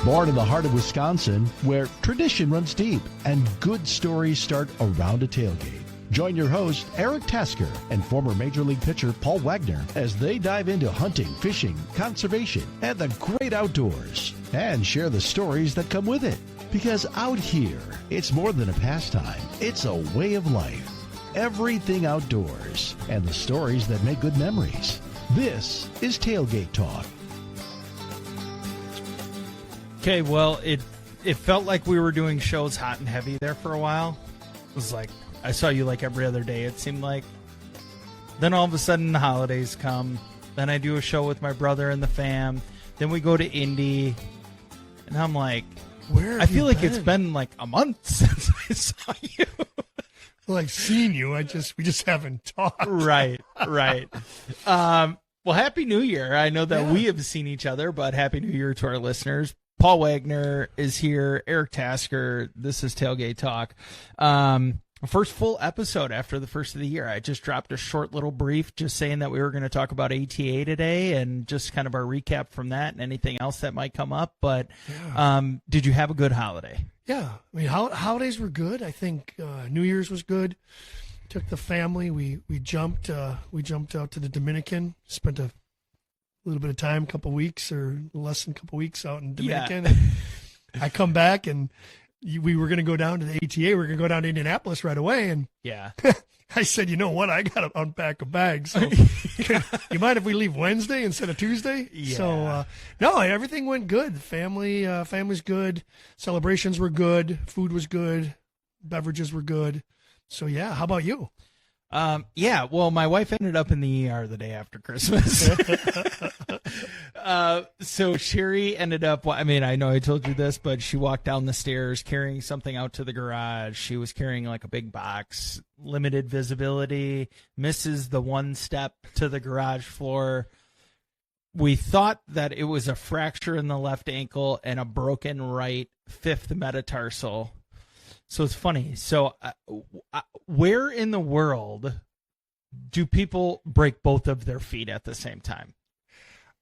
Born in the heart of Wisconsin, where tradition runs deep and good stories start around a tailgate. Join your host, Eric Tasker, and former Major League pitcher Paul Wagner as they dive into hunting, fishing, conservation, and the great outdoors, and share the stories that come with it. Because out here, it's more than a pastime. It's a way of life. Everything outdoors, and the stories that make good memories. This is Tailgate Talk. Okay, well, it felt like we were doing shows hot and heavy there for a while. It was like, I saw you like every other day, it seemed like. Then all of a sudden the holidays come. Then I do a show with my brother and the fam. Then we go to Indy. And I'm like, I feel like it's been like a month since I saw you. Well, I've seen you. We just haven't talked. Right. Well, Happy New Year. I know that we have seen each other, but Happy New Year to our listeners. Paul Wagner is here. Eric Tasker. This is Tailgate Talk. First full episode after the first of the year. I just dropped a short little brief just saying that we were going to talk about ATA today and just kind of our recap from that and anything else that might come up. But did you have a good holiday? Yeah. I mean, holidays were good. I think New Year's was good. Took the family. We jumped out to the Dominican, spent a little bit of time, a couple weeks or less than a couple weeks out in Dominican. Yeah. I come back and we were going to go down to the ATA. We were going to go down to Indianapolis right away. And I said, you know what? I got to unpack a bag. So you mind if we leave Wednesday instead of Tuesday? Yeah. So, no, everything went good. The family's good. Celebrations were good. Food was good. Beverages were good. So, yeah. How about you? Well, my wife ended up in the ER the day after Christmas. So Sherry ended up, I mean, I know I told you this, but she walked down the stairs carrying something out to the garage. She was carrying like a big box, limited visibility, misses the one step to the garage floor. We thought that it was a fracture in the left ankle and a broken right fifth metatarsal. So it's funny. So where in the world do people break both of their feet at the same time?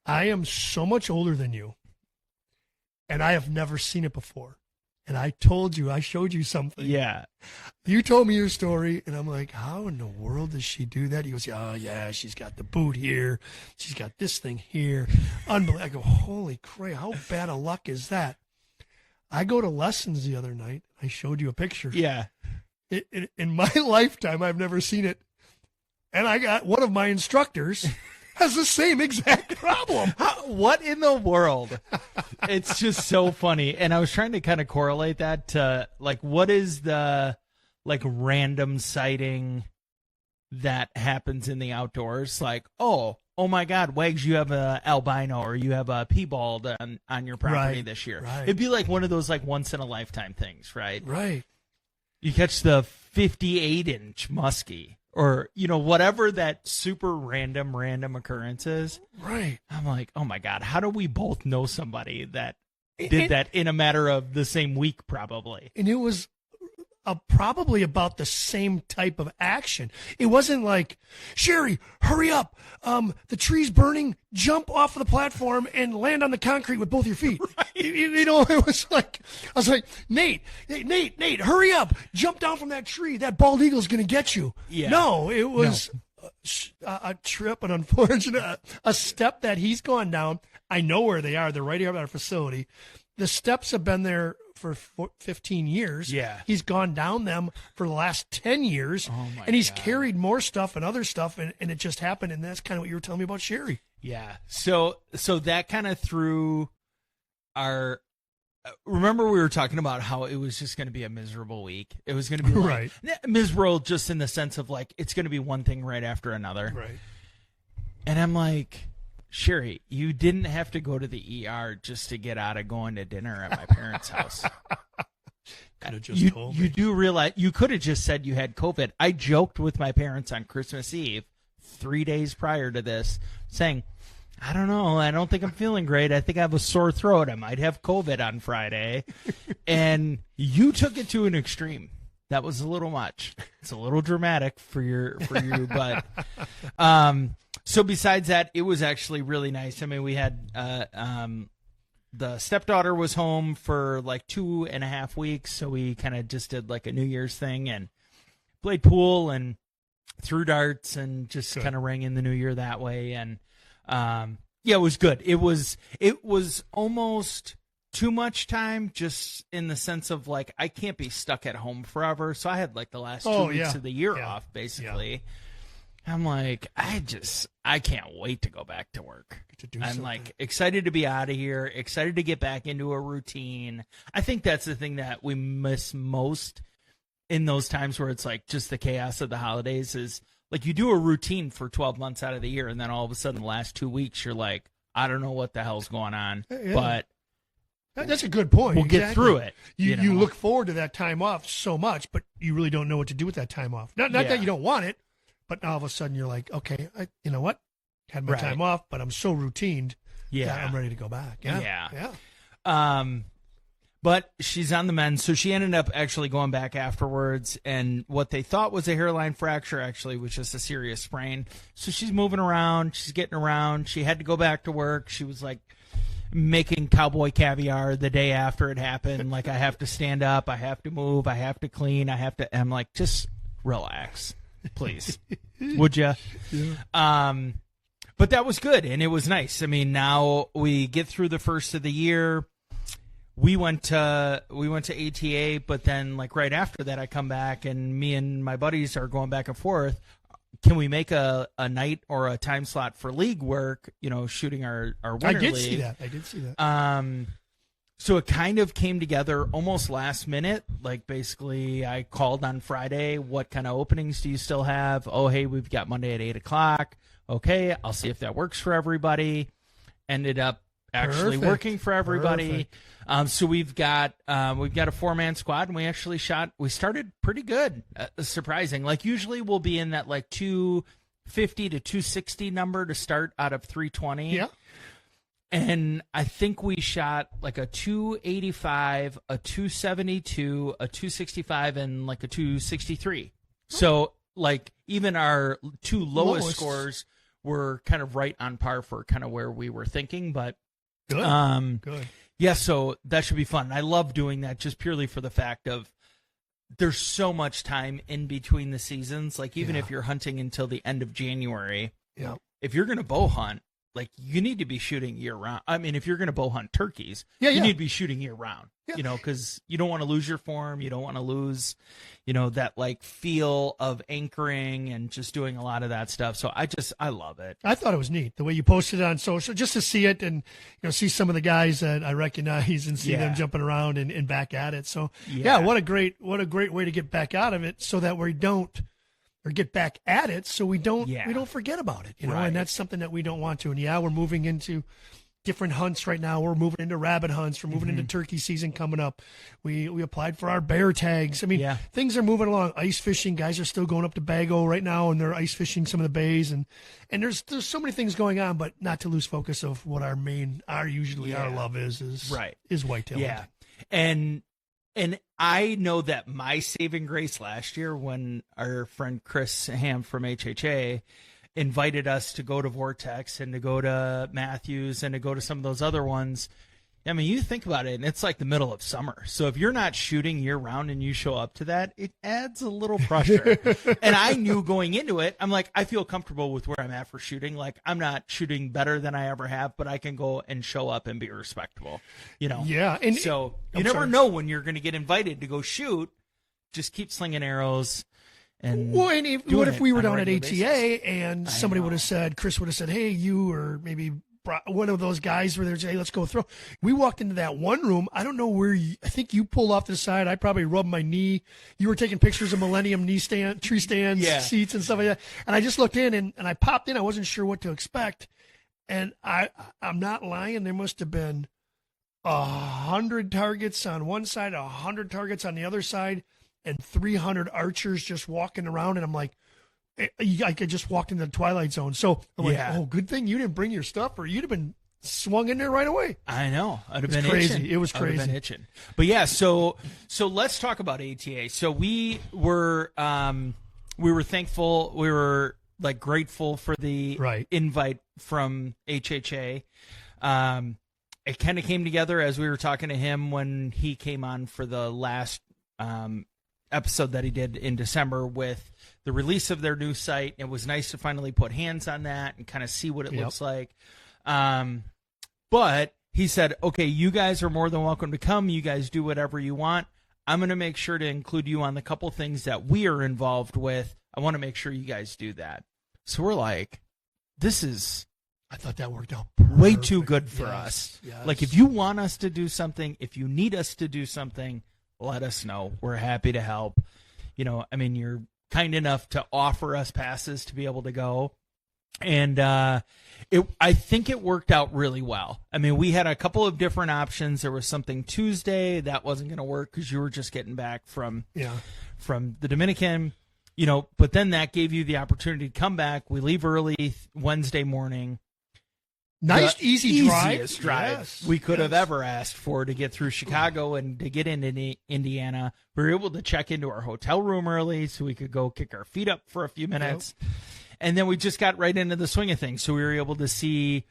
I am so much older than you, and I have never seen it before. And I showed you something. Yeah. You told me your story, and I'm like, how in the world does she do that? He goes, oh, yeah, she's got the boot here. She's got this thing here. Unbelievable. I go, holy crap, how bad of luck is that? I go to lessons the other night. I showed you a picture. Yeah. In my lifetime, I've never seen it. And I got one of my instructors has the same exact problem. What in the world? It's just so funny. And I was trying to kind of correlate that to, like, what is the, like, random sighting that happens in the outdoors? Like, oh my God, Wags, you have a albino or you have a piebald on your property this year. Right. It'd be like one of those, like, once-in-a-lifetime things, right? Right. You catch the 58-inch muskie. Or, you know, whatever that super random occurrence is. Right. I'm like, oh, my God, how do we both know somebody that did that in a matter of the same week probably? And it was probably about the same type of action. It wasn't like, Sherry, hurry up. The tree's burning. Jump off of the platform and land on the concrete with both your feet. Right. You know, it was like, I was like, Nate, hurry up. Jump down from that tree. That bald eagle's going to get you. Yeah. No, it was a trip, an unfortunate, a step that he's gone down. I know where they are. They're right here at our facility. The steps have been there for 15 years. Yeah. He's gone down them for the last 10 years. Oh my and he's God. Carried more stuff and other stuff, and it just happened, and that's kind of what you were telling me about Sherry. Yeah. So that kind of threw our remember we were talking about how it was just going to be a miserable week. It was going to be like, miserable just in the sense of like it's going to be one thing right after another. Right. And I'm like, Sherry, you didn't have to go to the ER just to get out of going to dinner at my parents' house. Could have just told me. You do realize you could have just said you had COVID. I joked with my parents on Christmas Eve, 3 days prior to this, saying, I don't know. I don't think I'm feeling great. I think I have a sore throat. I might have COVID on Friday. And you took it to an extreme. That was a little much. It's a little dramatic for you, but so besides that, it was actually really nice. I mean, we had the stepdaughter was home for like 2.5 weeks, so we kind of just did like a New Year's thing and played pool and threw darts and just kind of rang in the new year that way. And it was good. It was almost too much time, just in the sense of like I can't be stuck at home forever. So I had like the last 2 weeks of the year off, basically. Yeah. I'm like, I can't wait to go back to work. I'm like excited to be out of here, excited to get back into a routine. I think that's the thing that we miss most in those times where it's like just the chaos of the holidays is like you do a routine for 12 months out of the year. And then all of a sudden the last 2 weeks, you're like, I don't know what the hell's going on, but that's a good point. We'll get through it. You look forward to that time off so much, but you really don't know what to do with that time off. Not that you don't want it. But now all of a sudden you're like, okay, you know what? Had my time off, but I'm so routined that I'm ready to go back. Yeah. But she's on the mend, so she ended up actually going back afterwards, and what they thought was a hairline fracture actually was just a serious sprain. So she's moving around, she's getting around. She had to go back to work. She was like making cowboy caviar the day after it happened. Like, I have to stand up, I have to move, I have to clean, I'm like, just relax. Please, would you? Yeah. But that was good, and it was nice. I mean, now we get through the first of the year. We went to ATA, but then like right after that, I come back, and me and my buddies are going back and forth. Can we make a night or a time slot for league work? You know, shooting our winter league. I did see that. So it kind of came together almost last minute. Like, basically, I called on Friday, what kind of openings do you still have? Oh, hey, we've got Monday at 8 o'clock. Okay, I'll see if that works for everybody. Ended up actually working for everybody. So we've got a 4-man squad, and we started pretty good, surprising. Like, usually we'll be in that like 250 to 260 number to start out of 320. Yeah. And I think we shot like a 285, a 272, a 265, and like a 263. So like even our two lowest scores were kind of right on par for kind of where we were thinking. But good. Yeah, so that should be fun. I love doing that just purely for the fact of there's so much time in between the seasons. Like, even if you're hunting until the end of January, if you're going to bow hunt, like, you need to be shooting year round. I mean, if you're going to bow hunt turkeys, you need to be shooting year round, you know, because you don't want to lose your form. You don't want to lose, you know, that like feel of anchoring and just doing a lot of that stuff. So I love it. I thought it was neat the way you posted it on social, just to see it and, you know, see some of the guys that I recognize and see them jumping around and back at it. So what a great way to get back out of it, so that we don't, or get back at it, so we don't forget about it, you know. And that's something that we don't want to. And we're moving into different hunts right now. We're moving into rabbit hunts. We're moving into turkey season coming up. We applied for our bear tags. I mean, things are moving along. Ice fishing, guys are still going up to Bago right now, and they're ice fishing some of the bays. And there's so many things going on, but not to lose focus of what our love is whitetail. Yeah, And I know that my saving grace last year, when our friend Chris Ham from HHA invited us to go to Vortex and to go to Matthews and to go to some of those other ones, I mean, you think about it, and it's like the middle of summer. So if you're not shooting year-round and you show up to that, it adds a little pressure. And I knew going into it, I'm like, I feel comfortable with where I'm at for shooting. Like, I'm not shooting better than I ever have, but I can go and show up and be respectable, you know? Yeah. And so you never know when you're going to get invited to go shoot. Just keep slinging arrows. And what if we were down at ATA and somebody would have said, Chris would have said, hey, you, or maybe one of those guys where they're saying, hey, let's go throw. We walked into that one room. I don't know where I think you pulled off to the side. I probably rubbed my knee. You were taking pictures of Millennium tree stands, seats and stuff like that. And I just looked in and I popped in. I wasn't sure what to expect. And I'm not lying. There must have been 100 targets on one side, 100 targets on the other side, and 300 archers just walking around. And I'm like, I could just walked into the Twilight Zone. So I'm like, oh, good thing you didn't bring your stuff, or you'd have been swung in there right away. I know. I'd have been crazy. Itching. It was crazy. I'd have been itching. But yeah, so let's talk about ATA. So we were thankful. We were like grateful for the invite from HHA. it kind of came together as we were talking to him when he came on for the last episode that he did in December with the release of their new site. It was nice to finally put hands on that and kind of see what it looks like. But he said, okay, you guys are more than welcome to come. You guys do whatever you want. I'm going to make sure to include you on the couple things that we are involved with. I want to make sure you guys do that. So we're like, I thought that worked out way too good for us. Yes. Like, if you want us to do something, if you need us to do something, let us know. We're happy to help. You know, I mean, you're kind enough to offer us passes to be able to go. And I think it worked out really well. I mean, we had a couple of different options. There was something Tuesday that wasn't going to work because you were just getting back from the Dominican, you know, but then that gave you the opportunity to come back. We leave early Wednesday morning. Nice, easy drive. Easiest drive we could have ever asked for to get through Chicago and to get into Indiana. We were able to check into our hotel room early so we could go kick our feet up for a few minutes. Yep. And then we just got right into the swing of things. So we were able to see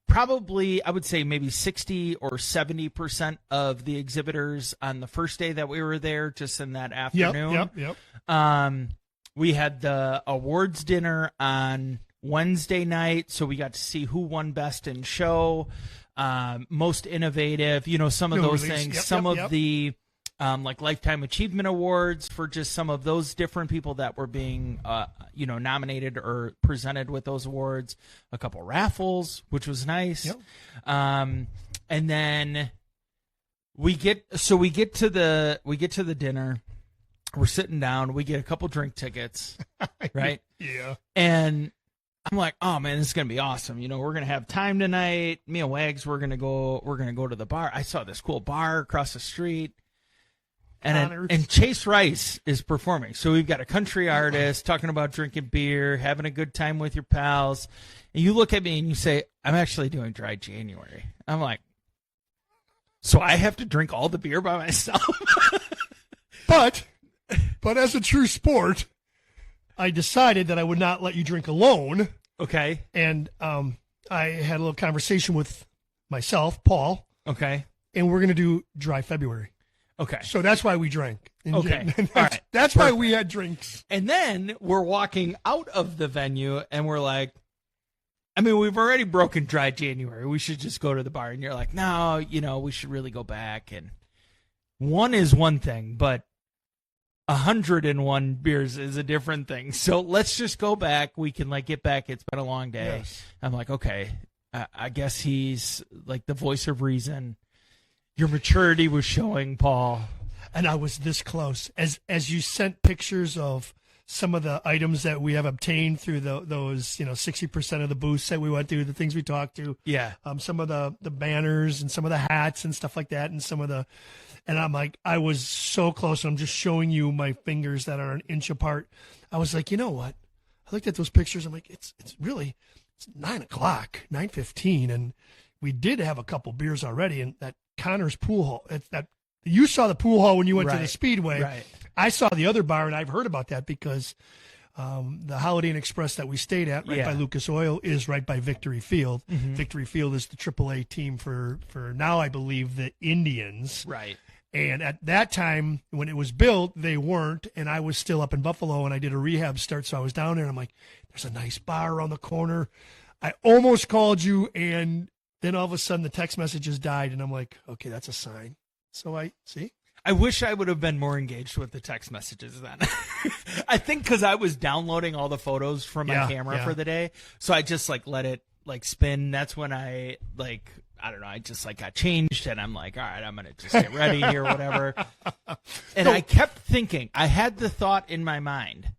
probably, I would say maybe 60 or 70% of the exhibitors on the first day that we were there, just in that afternoon. Yep. We had the awards dinner on Wednesday night, so we got to see who won best in show, most innovative, you know, some of those things, some of the like Lifetime Achievement Awards for just some of those different people that were being, you know, nominated or presented with those awards, a couple raffles, which was nice. Yep. And then we get to the dinner. We're sitting down. We get a couple drink tickets, right? Yeah. And I'm like, oh man, this is gonna be awesome. You know, we're gonna have time tonight. Me and Wags, we're gonna go to the bar. I saw this cool bar across the street, and Chase Rice is performing. So we've got a country artist talking about drinking beer, having a good time with your pals. And you look at me and you say, I'm actually doing dry January. I'm like, so I have to drink all the beer by myself? But as a true sport, I decided that I would not let you drink alone. Okay. And I had a little conversation with myself, Paul. Okay. And we're going to do dry February. Okay. So that's why we drank. Okay. That's why we had drinks. And then we're walking out of the venue and we're like, I mean, we've already broken dry January. We should just go to the bar. And you're like, no, you know, we should really go back. And one is one thing, but 101 beers is a different thing. So let's just go back. We can like get back. It's been a long day. Yes. I'm like, okay, I guess he's like the voice of reason. Your maturity was showing, Paul. And I was this close. As you sent pictures of some of the items that we have obtained through those, you know, 60% of the booths that we went through, the things we talked to. Yeah. Some of the banners and some of the hats and stuff like that, and some of the. And I'm like, I was so close. I'm just showing you my fingers that are an inch apart. I was like, you know what? I looked at those pictures. I'm like, it's 9:00, 9:15, and we did have a couple beers already. And that Connor's Pool Hall. It's that you saw the pool hall when you went to the Speedway. Right. I saw the other bar, and I've heard about that because the Holiday Inn Express that we stayed at by Lucas Oil is right by Victory Field. Mm-hmm. Victory Field is the AAA team for now, I believe, the Indians. Right. And at that time, when it was built, they weren't, and I was still up in Buffalo, and I did a rehab start, so I was down there, and I'm like, there's a nice bar around the corner. I almost called you, and then all of a sudden the text messages died, and I'm like, okay, that's a sign. So I wish I would have been more engaged with the text messages then. I think because I was downloading all the photos from my camera for the day, so I just like let it like spin. That's when I like, I don't know, I just like got changed, and I'm like, all right, I'm gonna just get ready here, whatever. And I kept thinking, I had the thought in my mind,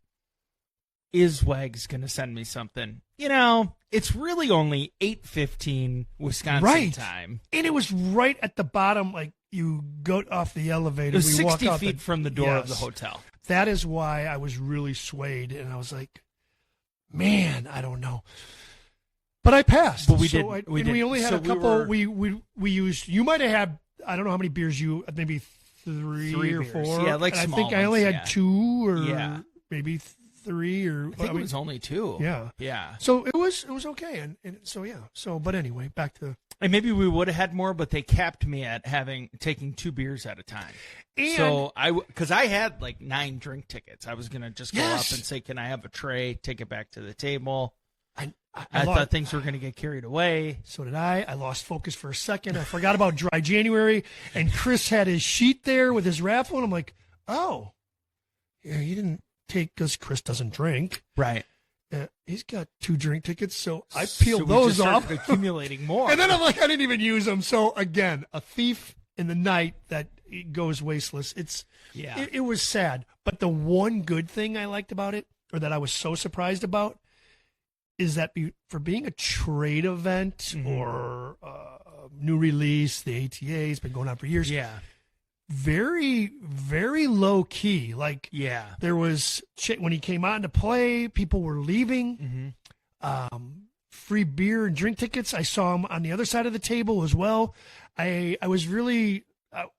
is Wags gonna send me something? You know, it's really only 8:15 Wisconsin time, and it was right at the bottom, like. You go off the elevator. It was 60 walk feet from the door of the hotel. That is why I was really swayed, and I was like, man, I don't know. But I passed. But we only had a couple. We used. You might have had. I don't know how many beers you. Maybe three or beers. four. Yeah, like and small I think I only had 2 or maybe 3 or. I think it was only 2. Yeah. Yeah. So it was okay, and so yeah. So but anyway, back to. And maybe we would have had more, but they capped me at taking 2 beers at a time. So because I had like 9 drink tickets. I was going to just go up and say, can I have a tray, take it back to the table. I thought things were going to get carried away. So did I. I lost focus for a second. I forgot about Dry January, and Chris had his sheet there with his raffle, and I'm like, oh, yeah, you didn't take, because Chris doesn't drink. Right. He's got 2 drink tickets, so I peeled those off. Accumulating more. And then I'm like, I didn't even use them. So again, a thief in the night that goes wasteless. It was sad. But the one good thing I liked about it, or that I was so surprised about, is that for being a trade event or a new release, the ATA has been going on for years. Yeah. Very, very low key. Like, there was, when he came on to play, people were leaving. Free beer and drink tickets. I saw him on the other side of the table as well. I was really,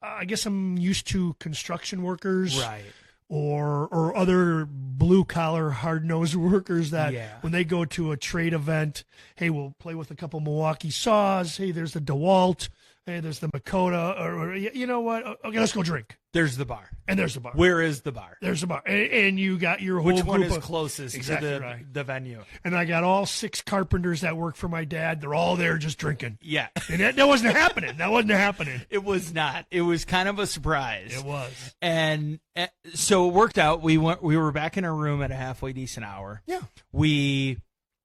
I guess I'm used to construction workers. Right. Or other blue-collar, hard-nosed workers that when they go to a trade event, hey, we'll play with a couple Milwaukee saws. Hey, there's the DeWalt. Hey, there's the Makota. Or you know what? Okay, let's go drink. There's the bar. And there's the bar. Where is the bar? There's the bar. And you got your whole Which one group is closest to the venue? And I got all 6 carpenters that work for my dad. They're all there just drinking. Yeah. And that wasn't happening. That wasn't happening. It was not. It was kind of a surprise. It was. And so it worked out. We were back in our room at a halfway decent hour. Yeah. We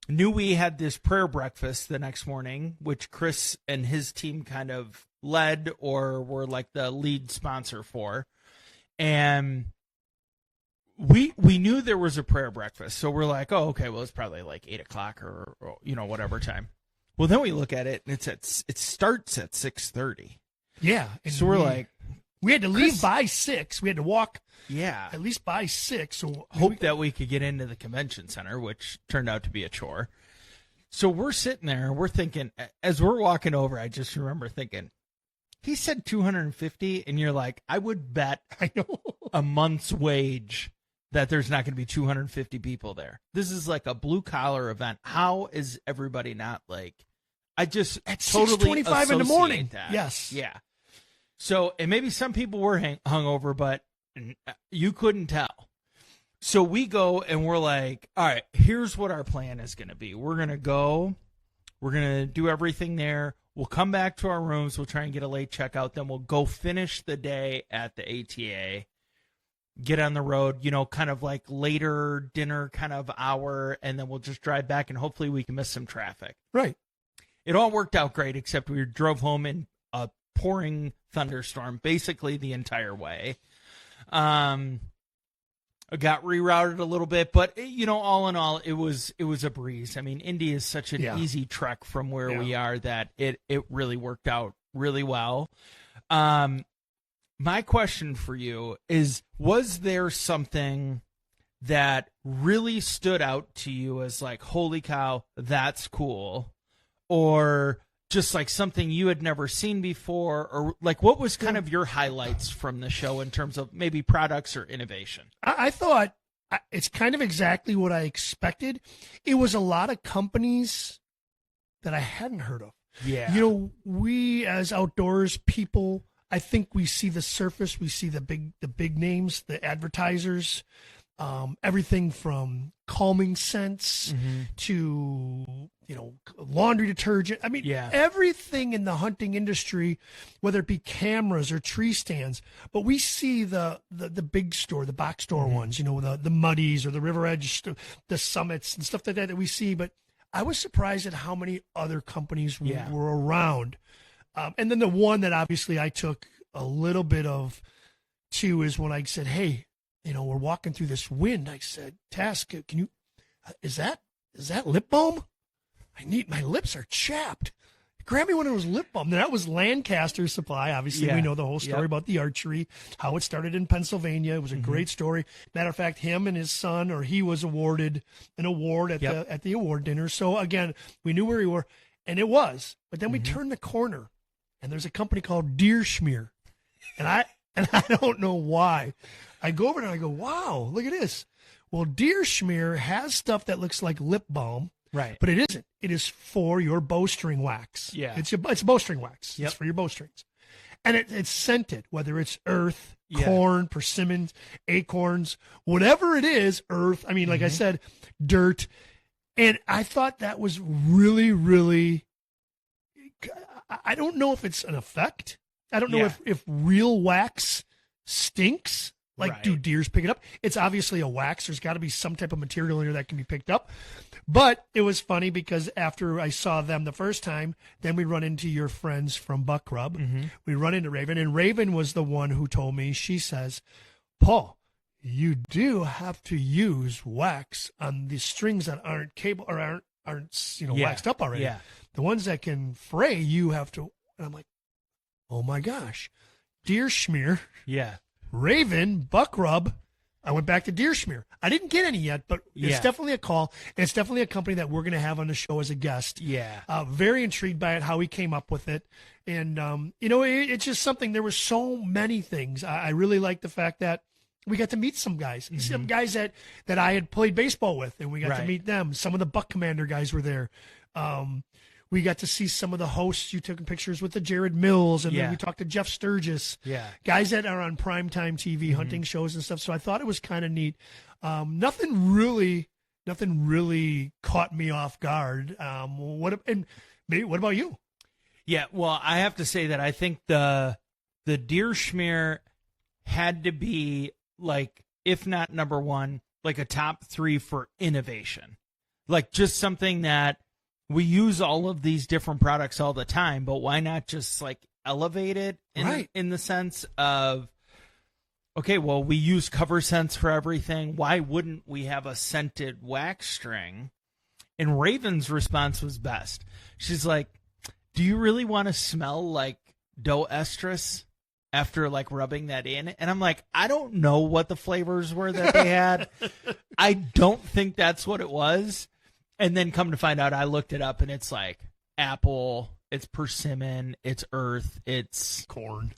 knew we had this prayer breakfast the next morning, which Chris and his team kind of led or were like the lead sponsor for. And we knew there was a prayer breakfast. So we're like, oh, okay, well, it's probably like 8 o'clock or whatever time. Well, then we look at it and it starts at 6:30. Yeah. So we're like, we had to leave by 6. We had to walk at least by 6. So hope that we could get into the convention center, which turned out to be a chore. So we're sitting there and we're thinking, as we're walking over, I just remember thinking, he said 250, and you're like, I would bet a month's wage that there's not going to be 250 people there. This is like a blue-collar event. How is everybody not like, I just at totally 6:25 in the morning. That. Yes. Yeah. So, and maybe some people were hungover, but you couldn't tell. So we go and we're like, all right, here's what our plan is going to be. We're going to go. We're going to do everything there. We'll come back to our rooms. We'll try and get a late checkout. Then we'll go finish the day at the ATA, get on the road, kind of like later dinner kind of hour, and then we'll just drive back, and hopefully we can miss some traffic. Right. It all worked out great, except we drove home in a pouring thunderstorm basically the entire way. I got rerouted a little bit, but all in all, it was a breeze. I mean, Indy is such an easy trek from where we are that it really worked out really well. My question for you is, was there something that really stood out to you as like, holy cow, that's cool, or just like something you had never seen before, or like what was kind of your highlights from the show in terms of maybe products or innovation? I thought it's kind of exactly what I expected. It was a lot of companies that I hadn't heard of. Yeah. We as outdoors people, I think we see the surface, we see the big names, the advertisers, everything from calming scents to laundry detergent. I mean, everything in the hunting industry, whether it be cameras or tree stands. But we see the big store, the box store ones, the Muddies or the River Edge, the Summits and stuff like that we see. But I was surprised at how many other companies were around. And then the one that obviously I took a little bit of too is when I said, hey, we're walking through this wind. I said, Task, can you, is that lip balm? My lips are chapped. Grab me one of those lip balm. That was Lancaster Supply. Obviously, we know the whole story about the archery, how it started in Pennsylvania. It was a great story. Matter of fact, him and his son, or he was awarded an award at the award dinner. So again, we knew where we were, and it was. But then we turned the corner, and there's a company called Deer Schmear, and I don't know why. I go over and I go, wow, look at this. Well, Deer Schmear has stuff that looks like lip balm, Right. But it isn't. It is for your bowstring wax. Yeah. It's bowstring wax. Yep. It's for your bowstrings. And it's scented, whether it's earth, Yeah. corn, persimmons, acorns, whatever it is, earth. I mean, like I said, dirt. And I thought that was really, really, I don't know if it's an effect. I don't know Yeah. if real wax stinks. Like, Right. do deers pick it up? It's obviously a wax. There's got to be some type of material in here that can be picked up. But it was funny because after I saw them the first time, then we run into your friends from Buck Rub. We run into Raven, and Raven was the one who told me, she says, Paul, you do have to use wax on the strings that aren't cable or aren't Yeah. waxed up already. Yeah. The ones that can fray, you have to. And I'm like, oh my gosh, deer schmear. Yeah. Raven, Buck Rub. I went back to Deerschmear. I didn't get any yet, but Yeah. it's definitely a call. And it's definitely a company that we're going to have on the show as a guest. Yeah. Very intrigued by it, how he came up with it. And, it's just something. There were so many things. I really like the fact that we got to meet some guys, some guys that I had played baseball with, and we got to Right. meet them. Some of the Buck Commander guys were there. We got to see some of the hosts. You took pictures with the Jared Mills, and Yeah. then we talked to Jeff Sturgis. Yeah. Guys that are on primetime TV, hunting shows and stuff. So I thought it was kind of neat. Nothing really caught me off guard. What about you? Yeah, well, I have to say that I think the deer schmear had to be, like, if not number one, like a top 3 for innovation. Like, just something that we use all of these different products all the time, but why not just, like, elevate it in the sense of, okay, well, we use cover scents for everything. Why wouldn't we have a scented wax string? And Raven's response was best. She's like, do you really want to smell like doe estrus after, like, rubbing that in? And I'm like, I don't know what the flavors were that they had. I don't think that's what it was. And then come to find out, I looked it up, and it's like apple, it's persimmon, it's earth, it's Corn,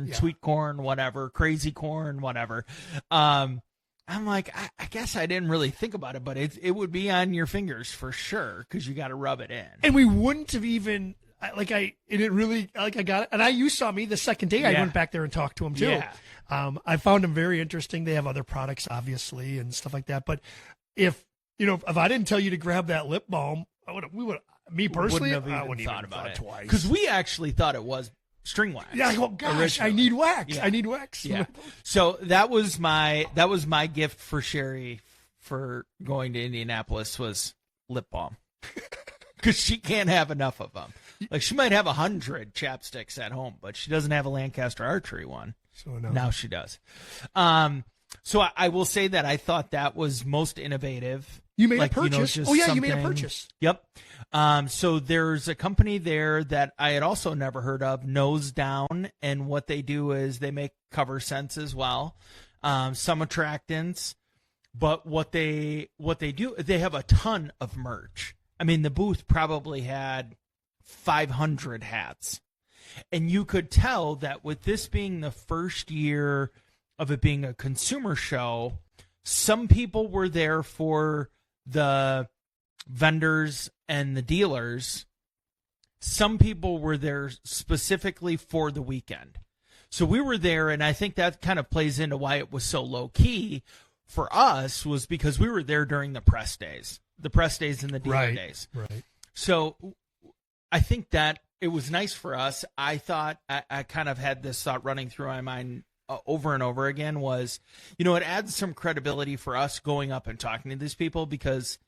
yeah. Sweet corn, whatever, crazy corn, whatever. I'm like, I guess I didn't really think about it, but it would be on your fingers for sure because you got to rub it in. and we wouldn't have even I got it. And you saw me the second day. I Yeah. went back there and talked to him too. Yeah. I found them very interesting. They have other products, obviously, and stuff like that. But if I didn't tell you to grab that lip balm, me personally, Wouldn't have I wouldn't even even thought about it twice. because we actually thought it was string wax. Yeah, I go, gosh, originally. I need wax. Yeah. I need wax. Yeah. So that was my gift for Sherry for going to Indianapolis was lip balm because she can't have enough of them. Like, she might have 100 chapsticks at home, but she doesn't have a Lancaster Archery one. So no. Now she does. So I will say that I thought that was most innovative. You made a purchase. just You made a something- purchase. Yep. So there's a company there that I had also never heard of, Nose Down, and what they do is they make cover scents as well, some attractants, but what they do, they have a ton of merch. I mean, the booth probably had 500 hats, and you could tell that with this being the first year of it being a consumer show, some people were there for the vendors and the dealers. Some people were there specifically for the weekend. So we were there, and I think that kind of plays into why it was so low key for us, was because we were there during the press days and the dealer days. Right. So I think that it was nice for us. I thought, I kind of had this thought running through my mind over and over again, was, it adds some credibility for us going up and talking to these people, because,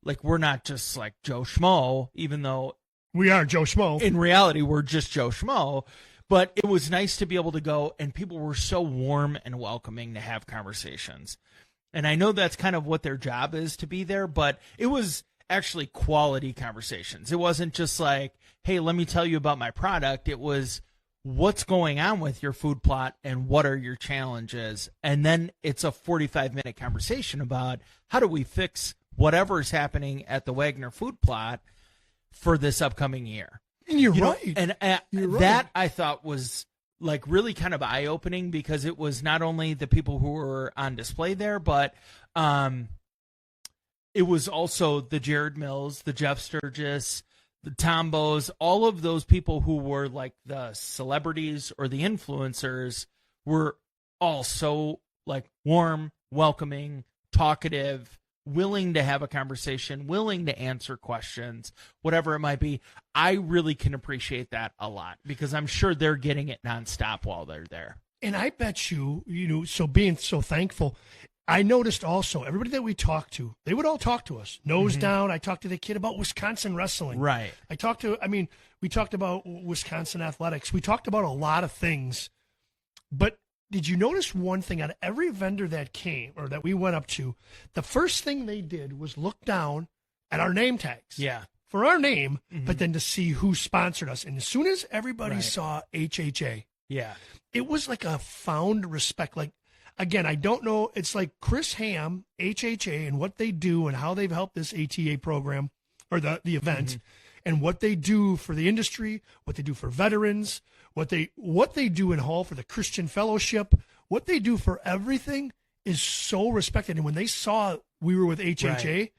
like, we're not just like Joe Schmo, even though We are Joe Schmo. in reality we're just Joe Schmo. But it was nice to be able to go, and people were so warm and welcoming to have conversations. And I know that's kind of what their job is, to be there, but it was actually quality conversations. It wasn't just like, hey, let me tell you about my product. It was, what's going on with your food plot and what are your challenges? And then it's a 45-minute conversation about how do we fix whatever's happening at the Wagner food plot for this upcoming year. And you're You know, right. and You're right. that I thought was, like, really kind of eye-opening, because it was not only the people who were on display there, but it was also the Jared Mills, the Jeff Sturgis, the Tom Bowes, all of those people who were like the celebrities or the influencers were all so like warm, welcoming, talkative, willing to have a conversation, willing to answer questions, whatever it might be. I really can appreciate that a lot because I'm sure they're getting it nonstop while they're there. And I bet you, so being so thankful, I noticed also everybody that we talked to, they would all talk to us, nose down. I talked to the kid about Wisconsin wrestling. Right. we talked about Wisconsin athletics. We talked about a lot of things. But did you notice one thing? On every vendor that came or that we went up to, the first thing they did was look down at our name tags. Yeah. For our name, but then to see who sponsored us. And as soon as everybody saw HHA, yeah, it was like a found respect. Like, again, I don't know. It's like Chris Ham, HHA, and what they do and how they've helped this ATA program or the event and what they do for the industry, what they do for veterans, what they do in Hall for the Christian Fellowship, what they do for everything is so respected. And when they saw we were with HHA,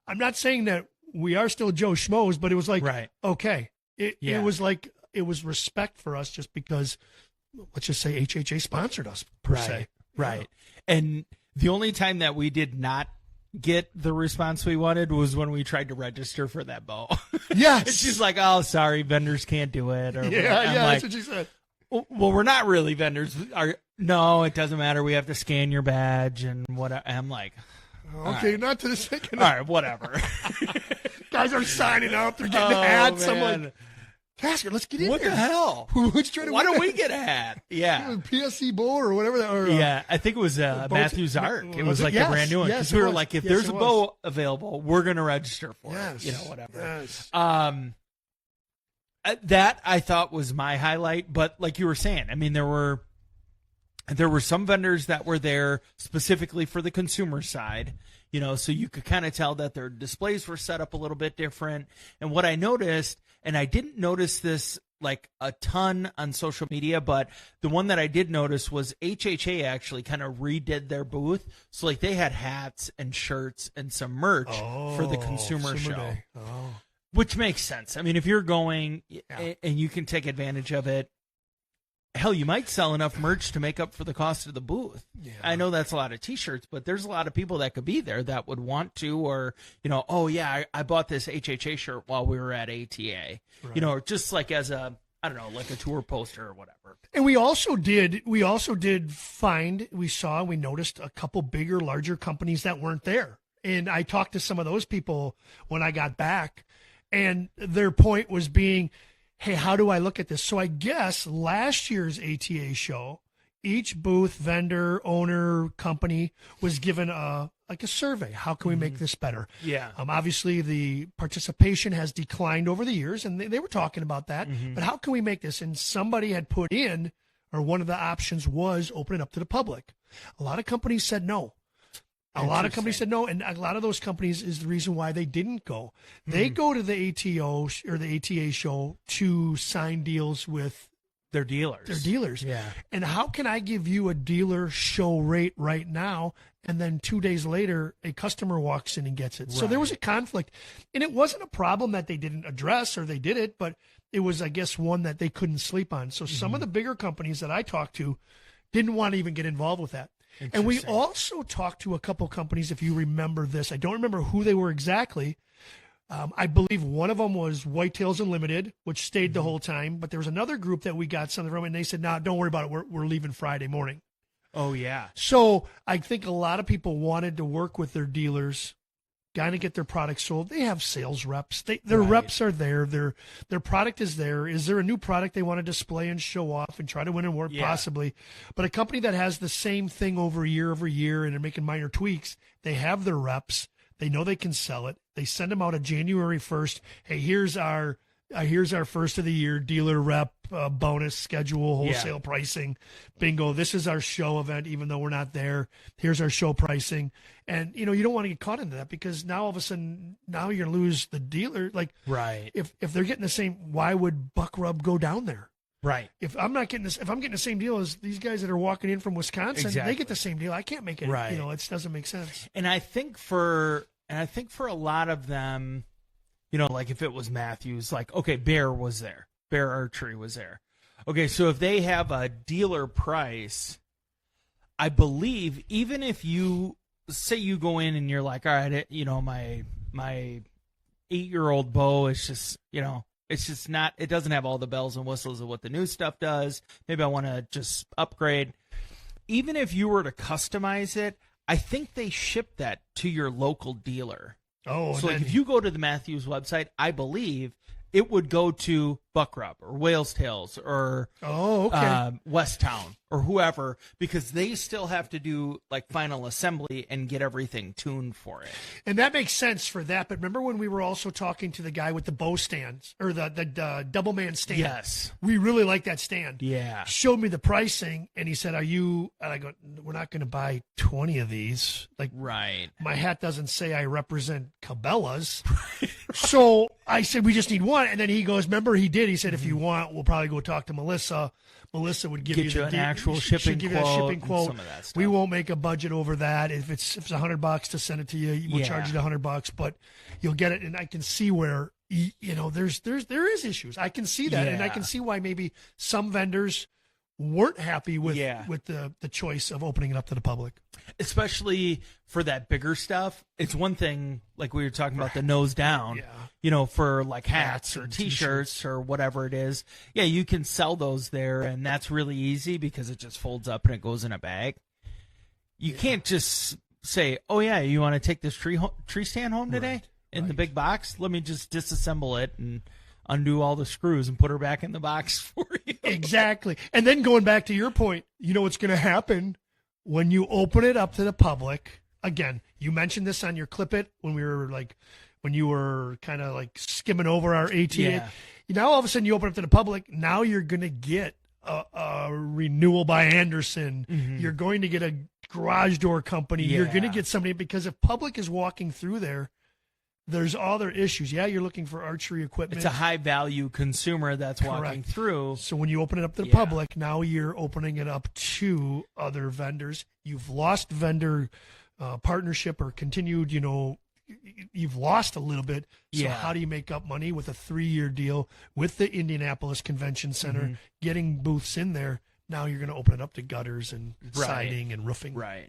I'm not saying that we are still Joe Schmoes, but it was like, okay. It was like, it was respect for us just because, let's just say HHA sponsored us per se. Right. And the only time that we did not get the response we wanted was when we tried to register for that bow. Yes. It's just like, oh, sorry, vendors can't do it. Or I'm like, that's what you said. Well, we're not really vendors. No, it doesn't matter. We have to scan your badge and what. I'm like, okay, right. not to the second. All right, whatever. Guys are signing up. They're getting hats. Man. I'm like, Tasker, let's get in what here. The hell? Let's try to Why win don't it. we get a hat? Yeah. PSC bow or whatever. I think it was Matthew Zark. It was like the brand new one. Because we were like, if there's a bow available, we're going to register for it. Whatever. Yes. That I thought was my highlight. But like you were saying, I mean, there were some vendors that were there specifically for the consumer side. So you could kind of tell that their displays were set up a little bit different. And what I noticed, and I didn't notice this like a ton on social media, but the one that I did notice was HHA actually kind of redid their booth. So like they had hats and shirts and some merch for the consumer show, which makes sense. I mean, if you're going and you can take advantage of it, hell, you might sell enough merch to make up for the cost of the booth. Yeah. I know that's a lot of T-shirts, but there's a lot of people that could be there that would want to, or, I bought this HHA shirt while we were at ATA, or just like as a, I don't know, like a tour poster or whatever. And we noticed a couple bigger, larger companies that weren't there. And I talked to some of those people when I got back, and their point was being, hey, how do I look at this? So I guess last year's ATA show, each booth, vendor, owner, company was given a survey. How can we make this better? Yeah. Obviously, the participation has declined over the years, and they were talking about that. But how can we make this? And somebody had put in, or one of the options was open it up to the public. A lot of companies said no. A lot of companies said no, and a lot of those companies is the reason why they didn't go. They go to the ATO or the ATA show to sign deals with their dealers. Yeah. And how can I give you a dealer show rate right now, and then 2 days later a customer walks in and gets it? Right. So there was a conflict, and it wasn't a problem that they didn't address or they did it, but it was, I guess, one that they couldn't sleep on. So some of the bigger companies that I talked to didn't want to even get involved with that. And we also talked to a couple companies, if you remember this. I don't remember who they were exactly. I believe one of them was Whitetails Unlimited, which stayed the whole time. But there was another group that we got something from, and they said, "No, don't worry about it. We're leaving Friday morning." Oh, yeah. So I think a lot of people wanted to work with their dealers, kind of get their products sold. They have sales reps. Their reps are there. Their product is there. Is there a new product they want to display and show off and try to win an award? Yeah. Possibly. But a company that has the same thing over year and they're making minor tweaks, they have their reps. They know they can sell it. They send them out on January 1st. Hey, here's our first of the year dealer rep bonus schedule, wholesale pricing. Bingo. This is our show event, even though we're not there. Here's our show pricing. And, you don't want to get caught into that, because now all of a sudden, now you're going to lose the dealer. Like, right. If they're getting the same, why would Buck Rub go down there? Right. If I'm getting the same deal as these guys that are walking in from Wisconsin, they get the same deal. I can't make it. Right. It doesn't make sense. And I think for And I think for a lot of them, like if it was Matthews, like, okay, Bear was there. Bear Archery was there. Okay, so if they have a dealer price, I believe even if you say you go in and you're like, all right, my 8-year-old bow is just, it's just not, it doesn't have all the bells and whistles of what the new stuff does. Maybe I want to just upgrade. Even if you were to customize it, I think they ship that to your local dealer. Oh, so like if you go to the Matthews website, I believe it would go to Buckrup or Whale's Tails or Westtown or whoever, because they still have to do like final assembly and get everything tuned for it. And that makes sense for that. But remember when we were also talking to the guy with the bow stands or the double man stand? Yes. We really like that stand. Yeah. Showed me the pricing and he said, and I go, we're not going to buy 20 of these. Like, right. My hat doesn't say I represent Cabela's. So I said, we just need one. And then he goes, remember he did. He said, if you want, we'll probably go talk to Melissa. Melissa would give you an actual shipping quote. Some of that stuff. We won't make a budget over that. If it's $100 to send it to you, we'll charge you $100, but you'll get it. And I can see where, there is issues. I can see that. And I can see why maybe some vendors weren't happy with the choice of opening it up to the public. Especially for that bigger stuff. It's one thing, like we were talking about the nose down, for like hats or t-shirts or whatever it is. Yeah, you can sell those there, and that's really easy because it just folds up and it goes in a bag. You can't just say, oh, yeah, you want to take this tree stand home today in the big box? Let me just disassemble it and undo all the screws and put her back in the box for you. Exactly. And then going back to your point, what's going to happen when you open it up to the public. Again, you mentioned this on your Clip It when you were kind of like skimming over our ATA. Yeah. Now all of a sudden you open up to the public. Now you're going to get a renewal by Anderson. Mm-hmm. You're going to get a garage door company. Yeah. You're going to get somebody, because if public is walking through there, there's other issues. Yeah, you're looking for archery equipment. It's a high-value consumer that's walking through. So when you open it up to the public, now you're opening it up to other vendors. You've lost vendor partnership or continued, you've lost a little bit. So how do you make up money with a 3-year deal with the Indianapolis Convention Center, getting booths in there? Now you're going to open it up to gutters and siding and roofing. Right.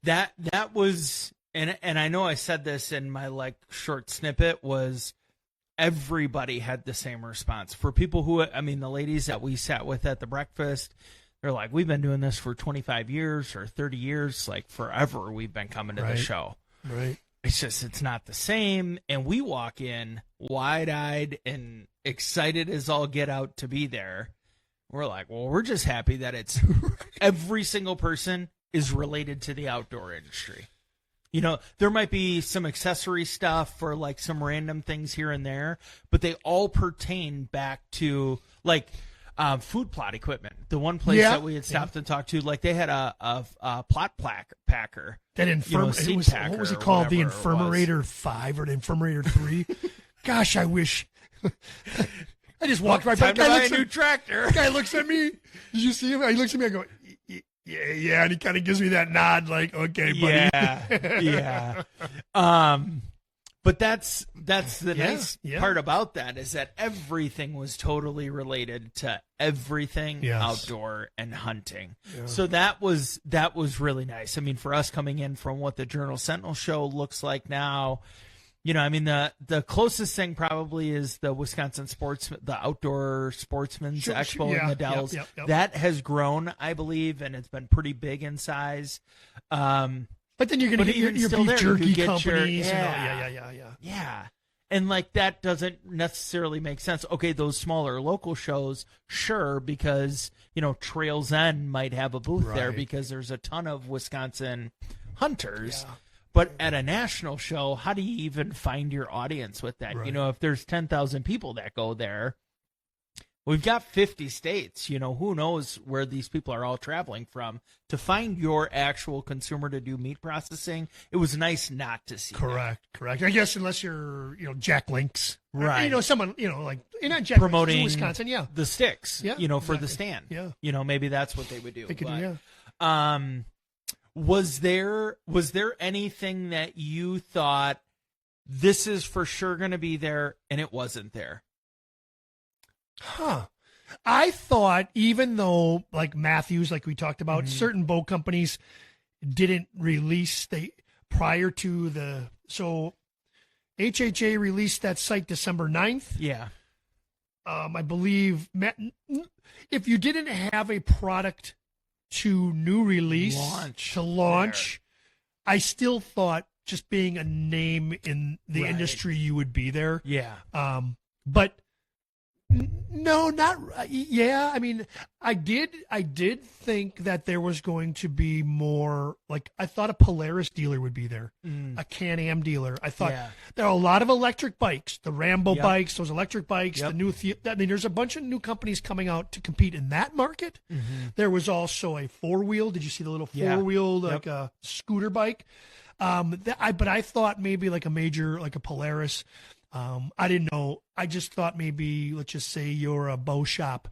That was... And I know I said this in my short snippet, was everybody had the same response. For people who, the ladies that we sat with at the breakfast, they're like, we've been doing this for 25 years or 30 years, like forever we've been coming to the show. Right. It's not the same. And we walk in wide-eyed and excited as all get out to be there. We're like, well, we're just happy that it's every single person is related to the outdoor industry. There might be some accessory stuff or some random things here and there, but they all pertain back to food plot equipment. The one place that we had stopped and talked to, they had a plot packer. That what was it called? The Infirmerator 5 or the Infirmerator 3? Gosh, I wish. I just walked right by. Time to buy a new tractor. Guy looks at me. Did you see him? He looks at me. I go, yeah, and he kind of gives me that nod, like, okay, buddy. Yeah. But that's the nice part about that, is that everything was totally related to everything outdoor and hunting. Yeah. So that was really nice. For us coming in from what the Journal Sentinel show looks like now, the closest thing probably is the Wisconsin the Outdoor Sportsman's Expo in the Dells. Yep. That has grown, I believe, and it's been pretty big in size. But then you're going to get your beef jerky companies. Yeah. And that doesn't necessarily make sense. Okay, those smaller local shows, sure, because, Trails End might have a booth there because there's a ton of Wisconsin hunters. Yeah. But at a national show, how do you even find your audience with that? Right. If there's 10,000 people that go there, we've got 50 states. Who knows where these people are all traveling from to find your actual consumer to do meat processing. It was nice not to see. Correct. I guess unless you're, Jack Links, right? Someone, not Jack promoting Links, Wisconsin, the sticks, for exactly. the stand. Yeah. Maybe that's what they would do. They could do. Was there anything that you thought this is for sure going to be there and it wasn't there? Huh. I thought, even though, like Matthews, like we talked about, certain boat companies didn't release prior to the, so HHA released that site December 9th. Yeah. I believe if you didn't have a product to new release to launch, I still thought just being a name in the industry, you would be there. Yeah. But no, not yeah. I mean, I did think that there was going to be more. Like, I thought a Polaris dealer would be there, a Can-Am dealer. I thought there are a lot of electric bikes, the Rambo bikes, those electric bikes, the new. I mean, there's a bunch of new companies coming out to compete in that market. There was also a 4-wheel. Did you see the little 4-wheel like a scooter bike? But I thought maybe like a major, like a Polaris. I didn't know. I just thought maybe, let's just say you're a bow shop,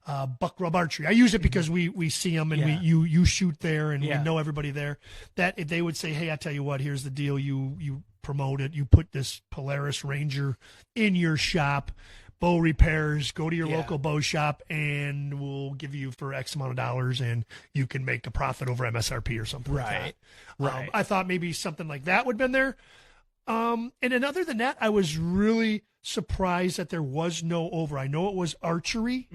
Buck Rub Archery. I use it because we see them and you shoot there and we know everybody there. That if they would say, hey, I tell you what, here's the deal. You promote it. You put this Polaris Ranger in your shop, bow repairs, go to your local bow shop and we'll give you for X amount of dollars and you can make a profit over MSRP or something like that. Right. I thought maybe something like that would have been there. And then other than that, I was really surprised that there was no over. I know it was archery,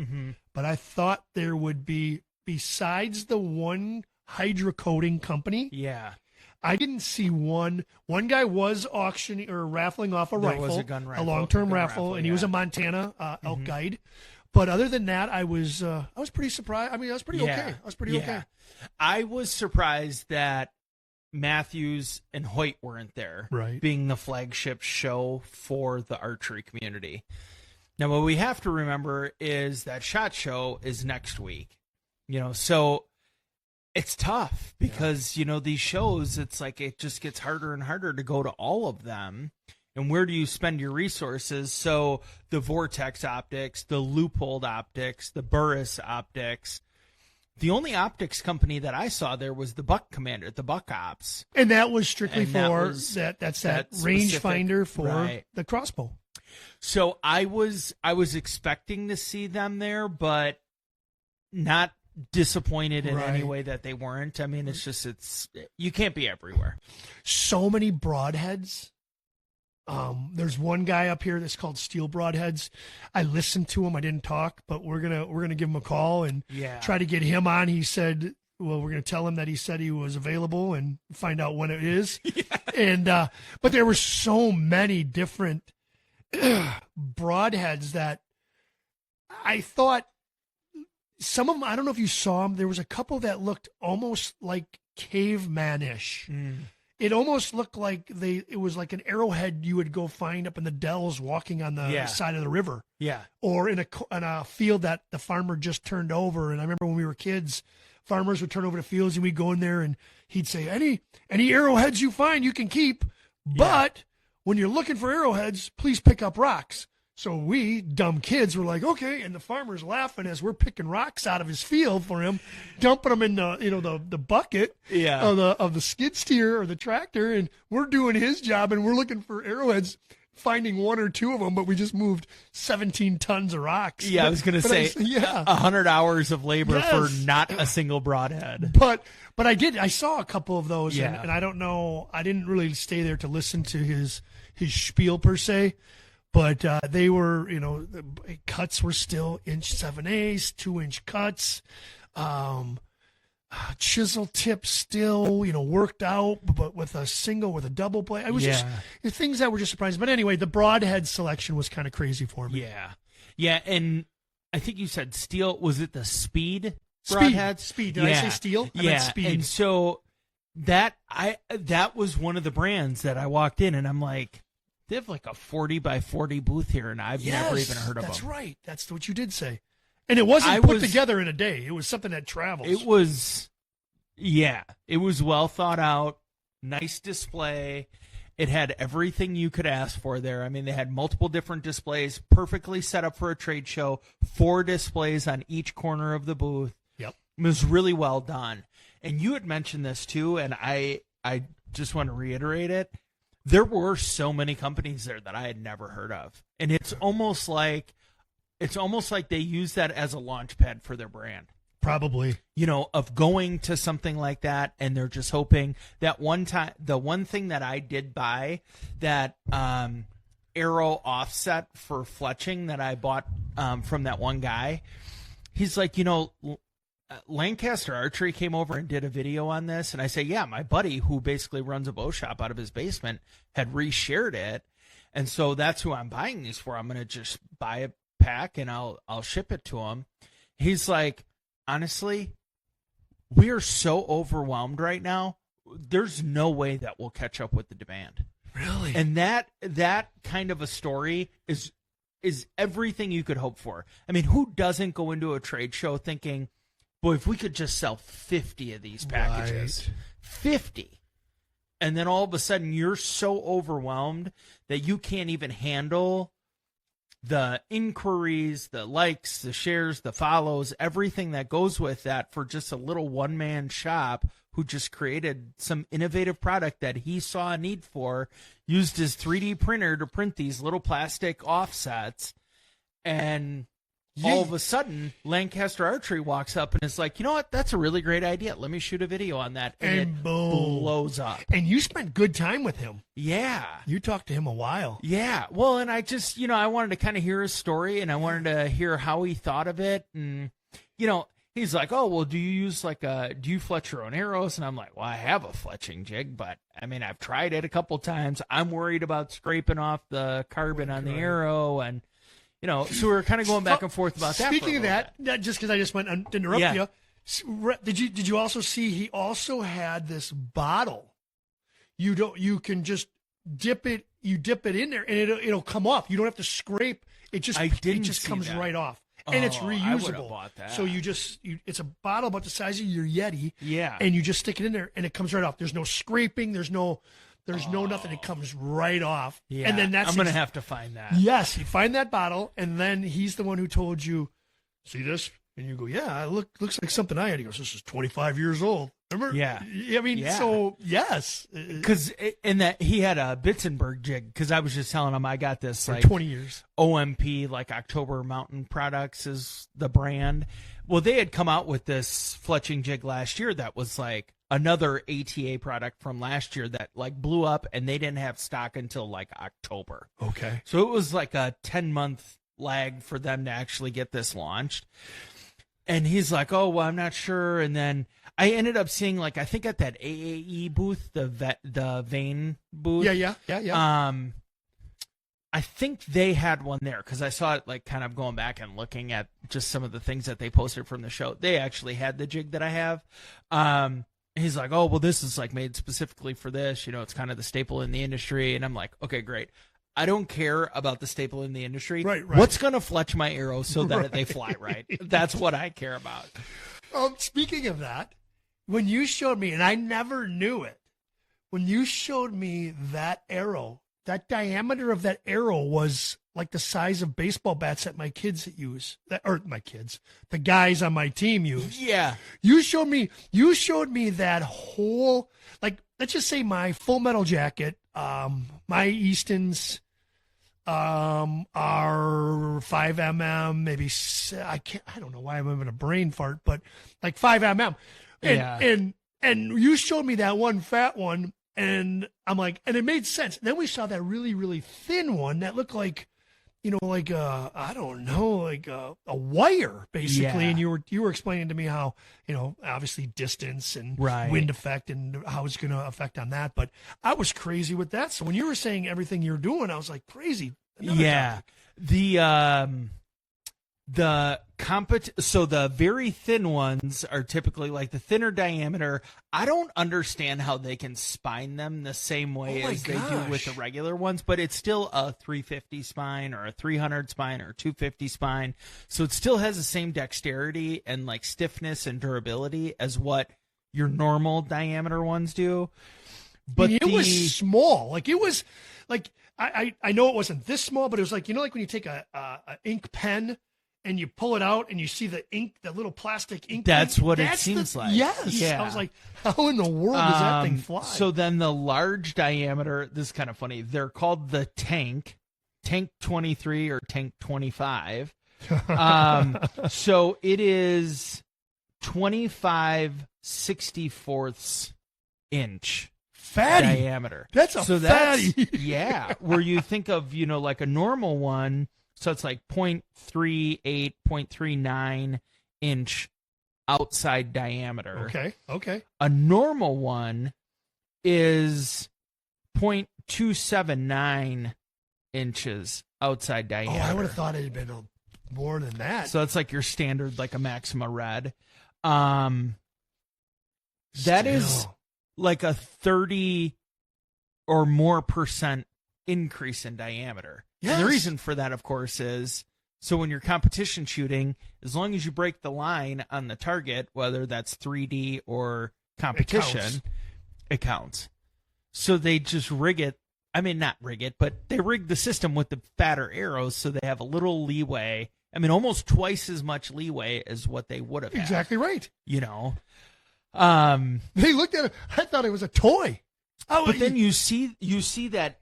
but I thought there would be, besides the one hydrocoating company. Yeah. I didn't see one. One guy was auctioning or raffling off a rifle, was a gun rifle, a long-term raffle, and he was a Montana elk guide. But other than that, I was pretty surprised. I mean, I was pretty okay. I was pretty okay. I was surprised that Matthews and Hoyt weren't there, being the flagship show for the archery community. Now, what we have to remember is that SHOT Show is next week. So it's tough because, these shows, it's like it just gets harder and harder to go to all of them. And where do you spend your resources? So the Vortex optics, the Loophole optics, the Burris optics. The only optics company that I saw there was the Buck Commander, the Buck Ops. And that was strictly for that's that rangefinder for the crossbow. So I was expecting to see them there, but not disappointed in any way that they weren't. I mean, it's you can't be everywhere. So many broadheads. There's one guy up here that's called Steel Broadheads. I listened to him. I didn't talk, but we're gonna give him a call and try to get him on. He said, well, we're gonna tell him that he said he was available and find out when it is. And but there were so many different broadheads that I thought some of them. I don't know if you saw them. There was a couple that looked almost like caveman-ish. It almost looked like it was like an arrowhead you would go find up in the Dells walking on the side of the river. Yeah. Or in a field that the farmer just turned over. And I remember when we were kids, farmers would turn over the fields and we'd go in there and he'd say, any arrowheads you find, you can keep. But when you're looking for arrowheads, please pick up rocks. So we, dumb kids, were like, okay, and the farmer's laughing as we're picking rocks out of his field for him, dumping them in the bucket of the skid steer or the tractor, and we're doing his job, and we're looking for arrowheads, finding one or two of them, but we just moved 17 tons of rocks. Yeah, I was going to say, 100 hours of labor for not a single broadhead. But I saw a couple of those, and I don't know, I didn't really stay there to listen to his spiel per se. But they were, the cuts were still 7/8", 2-inch cuts, chisel tips still, worked out, but with a double blade. It was just things that were just surprising. But anyway, the broadhead selection was kind of crazy for me. Yeah, and I think you said steel. Was it the Speed broadhead? Speed. Did I say steel? I meant Speed. And so that was one of the brands that I walked in, and I'm like, they have like a 40 by 40 booth here, and I've never even heard of them. That's right. That's what you did say. And it wasn't put together in a day. It was something that travels. It was well thought out, nice display. It had everything you could ask for there. I mean, they had multiple different displays, perfectly set up for a trade show, 4 displays on each corner of the booth. Yep. It was really well done. and you had mentioned this too, and I just want to reiterate it. There were so many companies there that I had never heard of, and it's almost like they use that as a launch pad for their brand. Probably, of going to something like that, and they're just hoping that one time. The one thing that I did buy, that arrow offset for fletching that I bought from that one guy, he's like, Lancaster Archery came over and did a video on this, and I say, yeah, my buddy who basically runs a bow shop out of his basement had reshared it, and so that's who I'm buying these for. I'm gonna just buy a pack and I'll ship it to him. He's like, honestly, we are so overwhelmed right now. There's no way that we'll catch up with the demand. Really? And that kind of a story is everything you could hope for. I mean, who doesn't go into a trade show thinking, boy, if we could just sell 50 of these packages, 50. And then all of a sudden you're so overwhelmed that you can't even handle the inquiries, the likes, the shares, the follows, everything that goes with that for just a little one-man shop who just created some innovative product that he saw a need for, used his 3D printer to print these little plastic offsets, and all of a sudden, Lancaster Archery walks up and is like, you know what? That's a really great idea. Let me shoot a video on that. And it boom. Blows up. And you spent good time with him. Yeah. You talked to him a while. Yeah. Well, and I just, I wanted to kind of hear his story, and I wanted to hear how he thought of it. And, he's like, oh, well, do you fletch your own arrows? And I'm like, well, I have a fletching jig, but I mean, I've tried it a couple times. I'm worried about scraping off the carbon on the arrow, and so we were kind of going back and forth about that. Speaking of that, just because I just went to interrupt you, did you also see he also had this bottle? You can just dip it in there and it'll come off. You don't have to scrape. It just comes right off. And it's reusable. I would have bought that. So it's a bottle about the size of your Yeti. Yeah. And you just stick it in there and it comes right off. There's no scraping. There's no nothing. It comes right off. Yeah, and then I'm going to have to find that. Yes, you find that bottle, and then he's the one who told you, see this? And you go, yeah, it looks like something I had. He goes, this is 25 years old. Remember? Yeah. I mean, so, yes. Because in that, he had a Bitzenberg jig, because I was just telling him I got this, for 20 years. OMP, like October Mountain Products is the brand. Well, they had come out with this fletching jig last year that was like another ATA product from last year that like blew up, and they didn't have stock until like October. Okay. So it was like a 10-month lag for them to actually get this launched. And he's like, oh, well, I'm not sure. And then I ended up seeing, like, I think at that AAE booth, the Vane booth. Yeah. I think they had one there, because I saw it, like, kind of going back and looking at just some of the things that they posted from the show. They actually had the jig that I have. He's like, oh, well, this is like made specifically for this. It's kind of the staple in the industry. And I'm like, okay, great. I don't care about the staple in the industry. Right. What's going to fletch my arrows so that they fly right? That's what I care about. Speaking of that, when you showed me, and I never knew it, when you showed me that arrow, that diameter of that arrow was like the size of baseball bats that my kids use, the guys on my team use. Yeah. You showed me that whole, like, let's just say my Full Metal Jacket, my Easton's, are 5mm, maybe, I don't know why I'm having a brain fart, but like 5mm. And you showed me that one fat one, and I'm like, and it made sense. And then we saw that really, really thin one that looked like, like a wire basically. Yeah. And you were explaining to me how, obviously distance and wind effect and how it's going to affect on that. But I was crazy with that. So when you were saying everything you're doing, I was like, crazy. Yeah. So the very thin ones are typically like the thinner diameter. I don't understand how they can spine them the same way as they do with the regular ones, but it's still a 350 spine or a 300 spine or a 250 spine. So it still has the same dexterity and like stiffness and durability as what your normal diameter ones do. But it was small. Like it was like, I know it wasn't this small, but it was like, like when you take a ink pen and you pull it out and you see the ink, the little plastic ink. That's what it seems like. Yes. Yeah. I was like, how in the world does that thing fly? So then the large diameter, this is kind of funny. They're called the Tank 23 or Tank 25. So it is 25/64 inch fatty diameter. That's a fatty. Yeah. Where you think of, like a normal one. So it's like 0.38, 0.39 inch outside diameter. Okay. A normal one is 0.279 inches outside diameter. Oh, I would have thought it had been more than that. So it's like your standard, like a Maxima Red. That is like a 30 or more % increase in diameter. Yes. And the reason for that, of course, is so when you're competition shooting, as long as you break the line on the target, whether that's 3D or competition, it counts. So they just rig it. I mean, not rig it, but they rig the system with the fatter arrows so they have a little leeway. I mean, almost twice as much leeway as what they would have had. Exactly right. You know? They looked at it. I thought it was a toy. But then you see that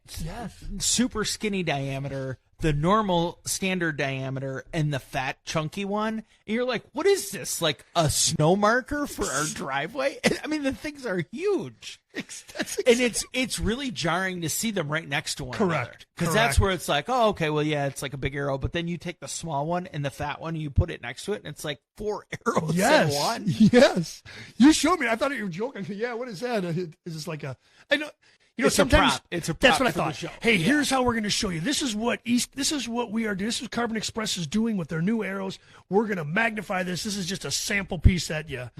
super skinny diameter, the normal standard diameter, and the fat chunky one, and you're like, what is this? Like a snow marker for our driveway? I mean, the things are huge. And it's really jarring to see them right next to one another. Because that's where it's like, oh, okay, well, yeah, it's like a big arrow. But then you take the small one and the fat one and you put it next to it, and it's like 4 arrows in one. Yes. You showed me. I thought you were joking. Yeah, what is that? Is this like a... I know... It's sometimes it's a prop. That's what I thought. Hey, here's how we're going to show you. This is what we are doing. This is Carbon Express is doing with their new arrows. We're going to magnify this. This is just a sample piece that the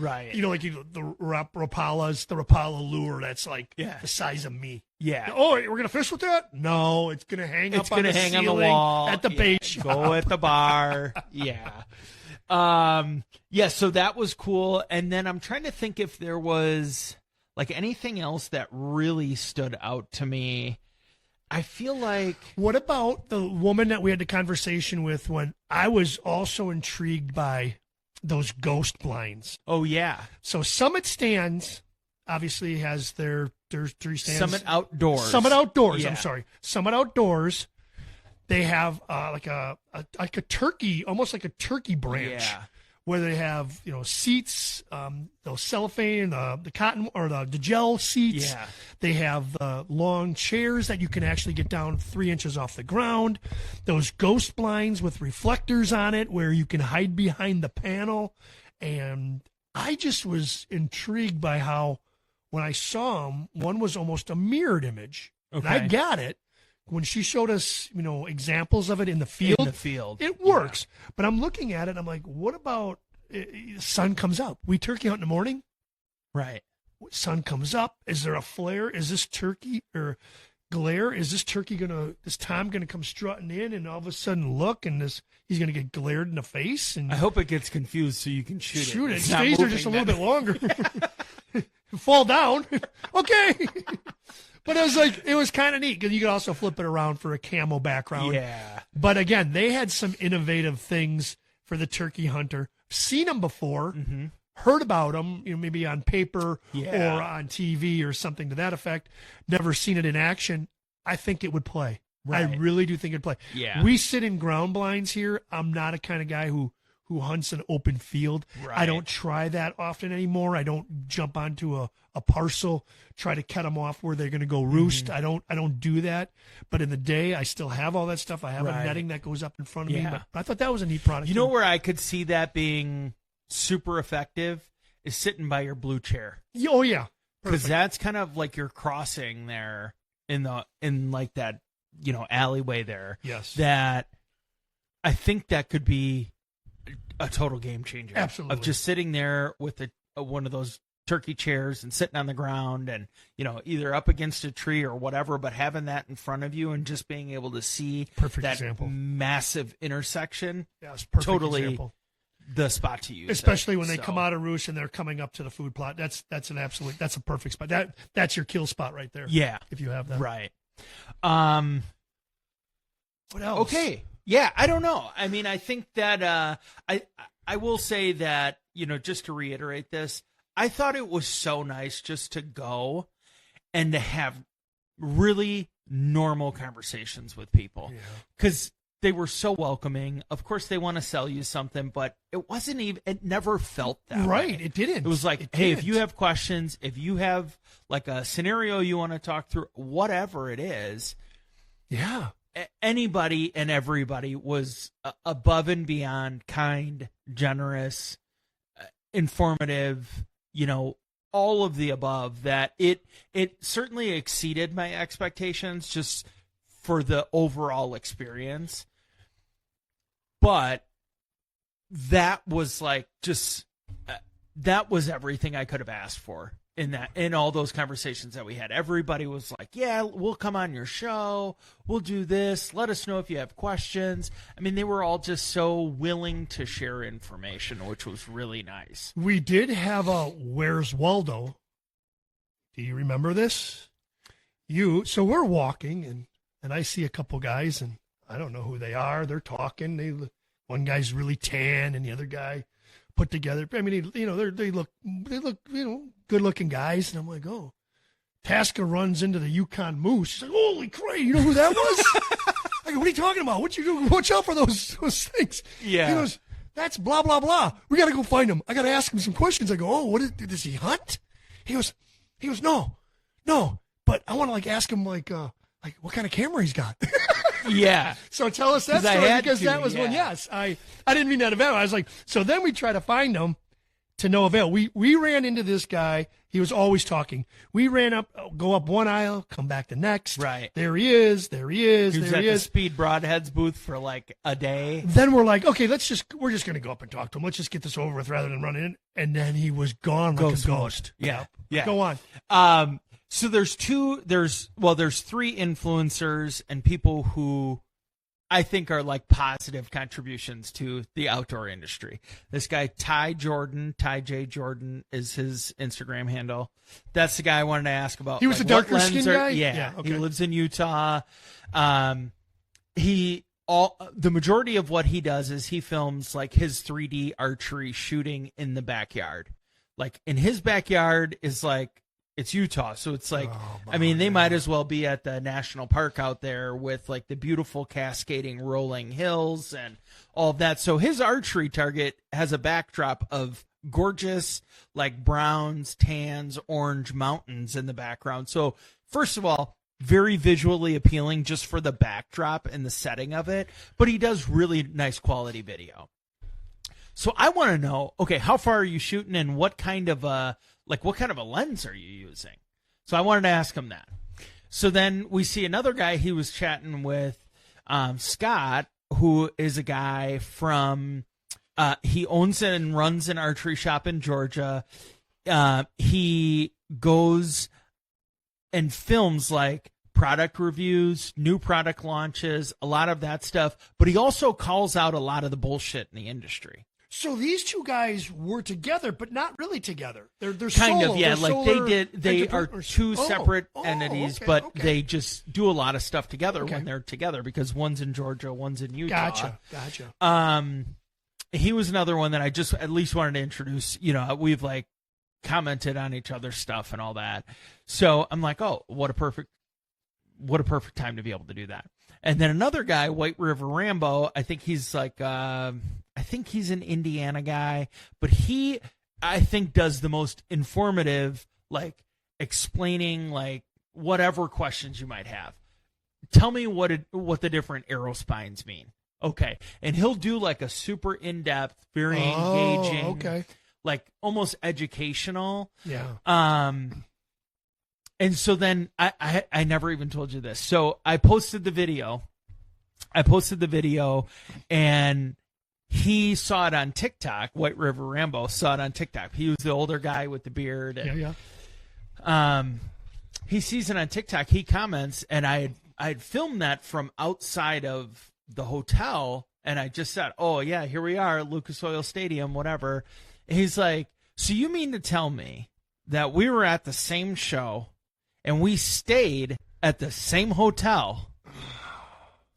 Rapala lure that's like the size of me. Yeah. Oh, we're going to fish with that? No, it's going to hang up on the ceiling, on the wall at the bait shop. Go at the bar. Yeah. So that was cool. And then I'm trying to think if there was like anything else that really stood out to me. I feel like... What about the woman that we had the conversation with when I was also intrigued by those ghost blinds? Oh, yeah. So Summit Stands obviously has their 3 stands. Summit Outdoors. Yeah. I'm sorry. Summit Outdoors. They have like a turkey, almost like a turkey branch. Yeah. Where they have, seats, those cellophane, the cotton or the gel seats. Yeah. They have long chairs that you can actually get down 3 inches off the ground. Those ghost blinds with reflectors on it where you can hide behind the panel. And I just was intrigued by how when I saw them, one was almost a mirrored image. Okay. And I got it. When she showed us, examples of it in the field, it works. Yeah. But I'm looking at it, I'm like, what about sun comes up? We turkey hunt in the morning. Right. Sun comes up. Is there a flare? Is this turkey or glare? Is this turkey is Tom gonna come strutting in and all of a sudden look and he's gonna get glared in the face? And I hope it gets confused so you can shoot it. His face are just a little bit longer. Fall down. Okay. But it was kind of neat because you could also flip it around for a camo background. Yeah. But again, they had some innovative things for the turkey hunter. Seen them before, heard about them, maybe on paper or on TV or something to that effect. Never seen it in action. I think it would play. Right. I really do think it'd play. Yeah. We sit in ground blinds here. I'm not a kind of guy who hunts an open field. Right. I don't try that often anymore. I don't jump onto a parcel, try to cut them off where they're going to go roost. I don't do that. But in the day, I still have all that stuff. I have a netting that goes up in front of me. But I thought that was a neat product. You know where I could see that being super effective is sitting by your blue chair. Oh, yeah. Because that's kind of like you're crossing there in like that, alleyway there. Yes. That I think that could be a total game changer. Absolutely. Of just sitting there with one of those turkey chairs and sitting on the ground and, either up against a tree or whatever, but having that in front of you and just being able to see massive intersection. Yes, perfect totally example. The spot to use. Especially when they come out of roost and they're coming up to the food plot. That's a perfect spot. That's your kill spot right there. Yeah. If you have that. Right. What else? Okay. Yeah, I don't know. I mean, I think that I will say that, just to reiterate this, I thought it was so nice just to go and to have really normal conversations with people, because they were so welcoming. Of course, they want to sell you something, but it never felt that right. way. It didn't. It was like, hey, if you have questions, if you have like a scenario you want to talk through, whatever it is. Yeah. Anybody and everybody was above and beyond kind, generous, informative, all of the above. That it certainly exceeded my expectations just for the overall experience. But that was like that was everything I could have asked for in all those conversations that we had. Everybody was like, yeah, we'll come on your show. We'll do this. Let us know if you have questions. I mean, they were all just so willing to share information, which was really nice. We did have a Where's Waldo. Do you remember this? So we're walking and I see a couple guys and I don't know who they are. They're talking. One guy's really tan and the other guy put together. I mean, they look, good looking guys. And I'm like, oh, Tasca runs into the Yukon Moose. He's like, holy crap, you know who that was? I go, what are you talking about? What you do? Watch out for those things. Yeah. He goes, that's blah, blah, blah. We got to go find him. I got to ask him some questions. I go, oh, does he hunt? He goes, no, but I want to ask him what kind of camera he's got. Yeah. So tell us that story, because that was one. Yes, I didn't mean that to avail. I was like, so then we try to find him to no avail. We ran into this guy. He was always talking. We go up one aisle, come back the next. Right. There he is. He was at the Speed Broadheads booth for like a day. Then we're like, okay, we're just going to go up and talk to him. Let's just get this over with rather than run in. And then he was gone like a ghost. Yeah. Go on. So there's three influencers and people who I think are like positive contributions to the outdoor industry. This guy, Ty J. Jordan is his Instagram handle. That's the guy I wanted to ask about. He was the darker skin guy? Yeah. Okay. He lives in Utah. The majority of what he does is he films like his 3D archery shooting in the backyard. Like in his backyard is like, it's Utah, so it's like, they might as well be at the national park out there with like the beautiful cascading rolling hills and all of that. So his archery target has a backdrop of gorgeous like browns, tans, orange mountains in the background. So first of all, very visually appealing just for the backdrop and the setting of it, but he does really nice quality video. So I want to know, okay, how far are you shooting and what kind of a lens are you using? So I wanted to ask him that. So then we see another guy. He was chatting with Scott, who is a guy from, he owns and runs an archery shop in Georgia. He goes and films like product reviews, new product launches, a lot of that stuff. But he also calls out a lot of the bullshit in the industry. So these two guys were together, but not really together. They're kind solo. of, yeah. They're Like they are two separate entities, okay, but okay. they just do a lot of stuff together when they're together because one's in Georgia, one's in Utah. Gotcha. He was another one that I just at least wanted to introduce. We've like commented on each other's stuff and all that. So I'm like, oh, what a perfect time to be able to do that. And then another guy, White River Rambo, I think he's like, I think he's an Indiana guy, but he, I think, does the most informative, like explaining like whatever questions you might have. Tell me what the different arrow spines mean. Okay. And he'll do like a super in-depth, very engaging, like almost educational. Yeah. And so then I never even told you this. So I posted the video and he saw it on TikTok. White River Rambo saw it on TikTok. He was the older guy with the beard. And, he sees it on TikTok. He comments, and I had filmed that from outside of the hotel, and I just said, oh, yeah, here we are, Lucas Oil Stadium, whatever. And he's like, so you mean to tell me that we were at the same show and we stayed at the same hotel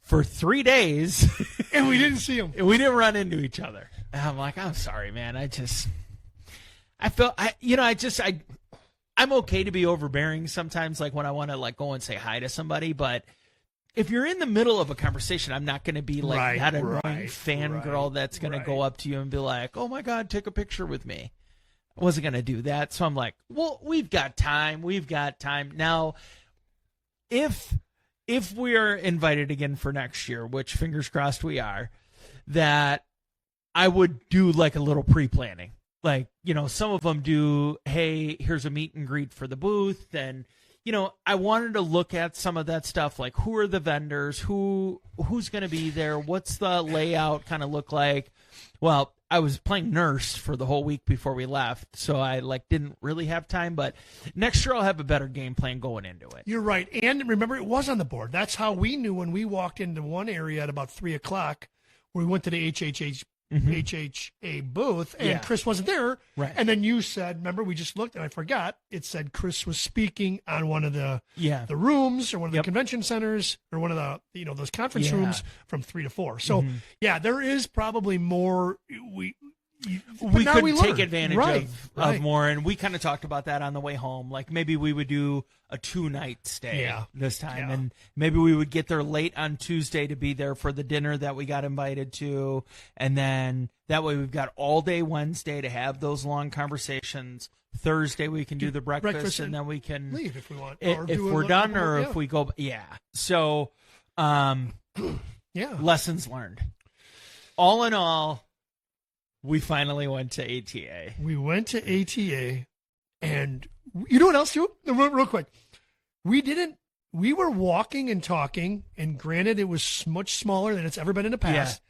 for 3 days. And we didn't see him. We didn't run into each other. And I'm like, I'm sorry, man. I'm okay to be overbearing sometimes, like when I want to like go and say hi to somebody, but if you're in the middle of a conversation, I'm not going to be like that annoying fangirl that's going to go up to you and be like, oh my God, take a picture with me. I wasn't going to do that. So I'm like, well, we've got time. Now, if we're invited again for next year, which fingers crossed we are, that I would do like a little pre-planning. Like, some of them do, hey, here's a meet and greet for the booth. And, I wanted to look at some of that stuff, like who are the vendors, who's going to be there, what's the layout kind of look like. Well, I was playing nurse for the whole week before we left, so I didn't really have time. But next year I'll have a better game plan going into it. You're right. And remember, it was on the board. That's how we knew when we walked into one area at about 3 o'clock where we went to the HHA booth, and Chris wasn't there. Right. And then you said, remember, we just looked, and I forgot, it said Chris was speaking on one of the rooms or one of the convention centers or one of the, those conference rooms from 3 to 4. So, there is probably more we could take advantage of more, and we kind of talked about that on the way home. Like maybe we would do a 2-night stay this time, and maybe we would get there late on Tuesday to be there for the dinner that we got invited to, and then that way we've got all day Wednesday to have those long conversations. Thursday we can do the breakfast and then we can leave if we want, if we're done or if we go. So, lessons learned. All in all, we finally went to ATA. We went to ATA, and you know what else, too? Real quick. We were walking and talking, and granted, it was much smaller than it's ever been in the past,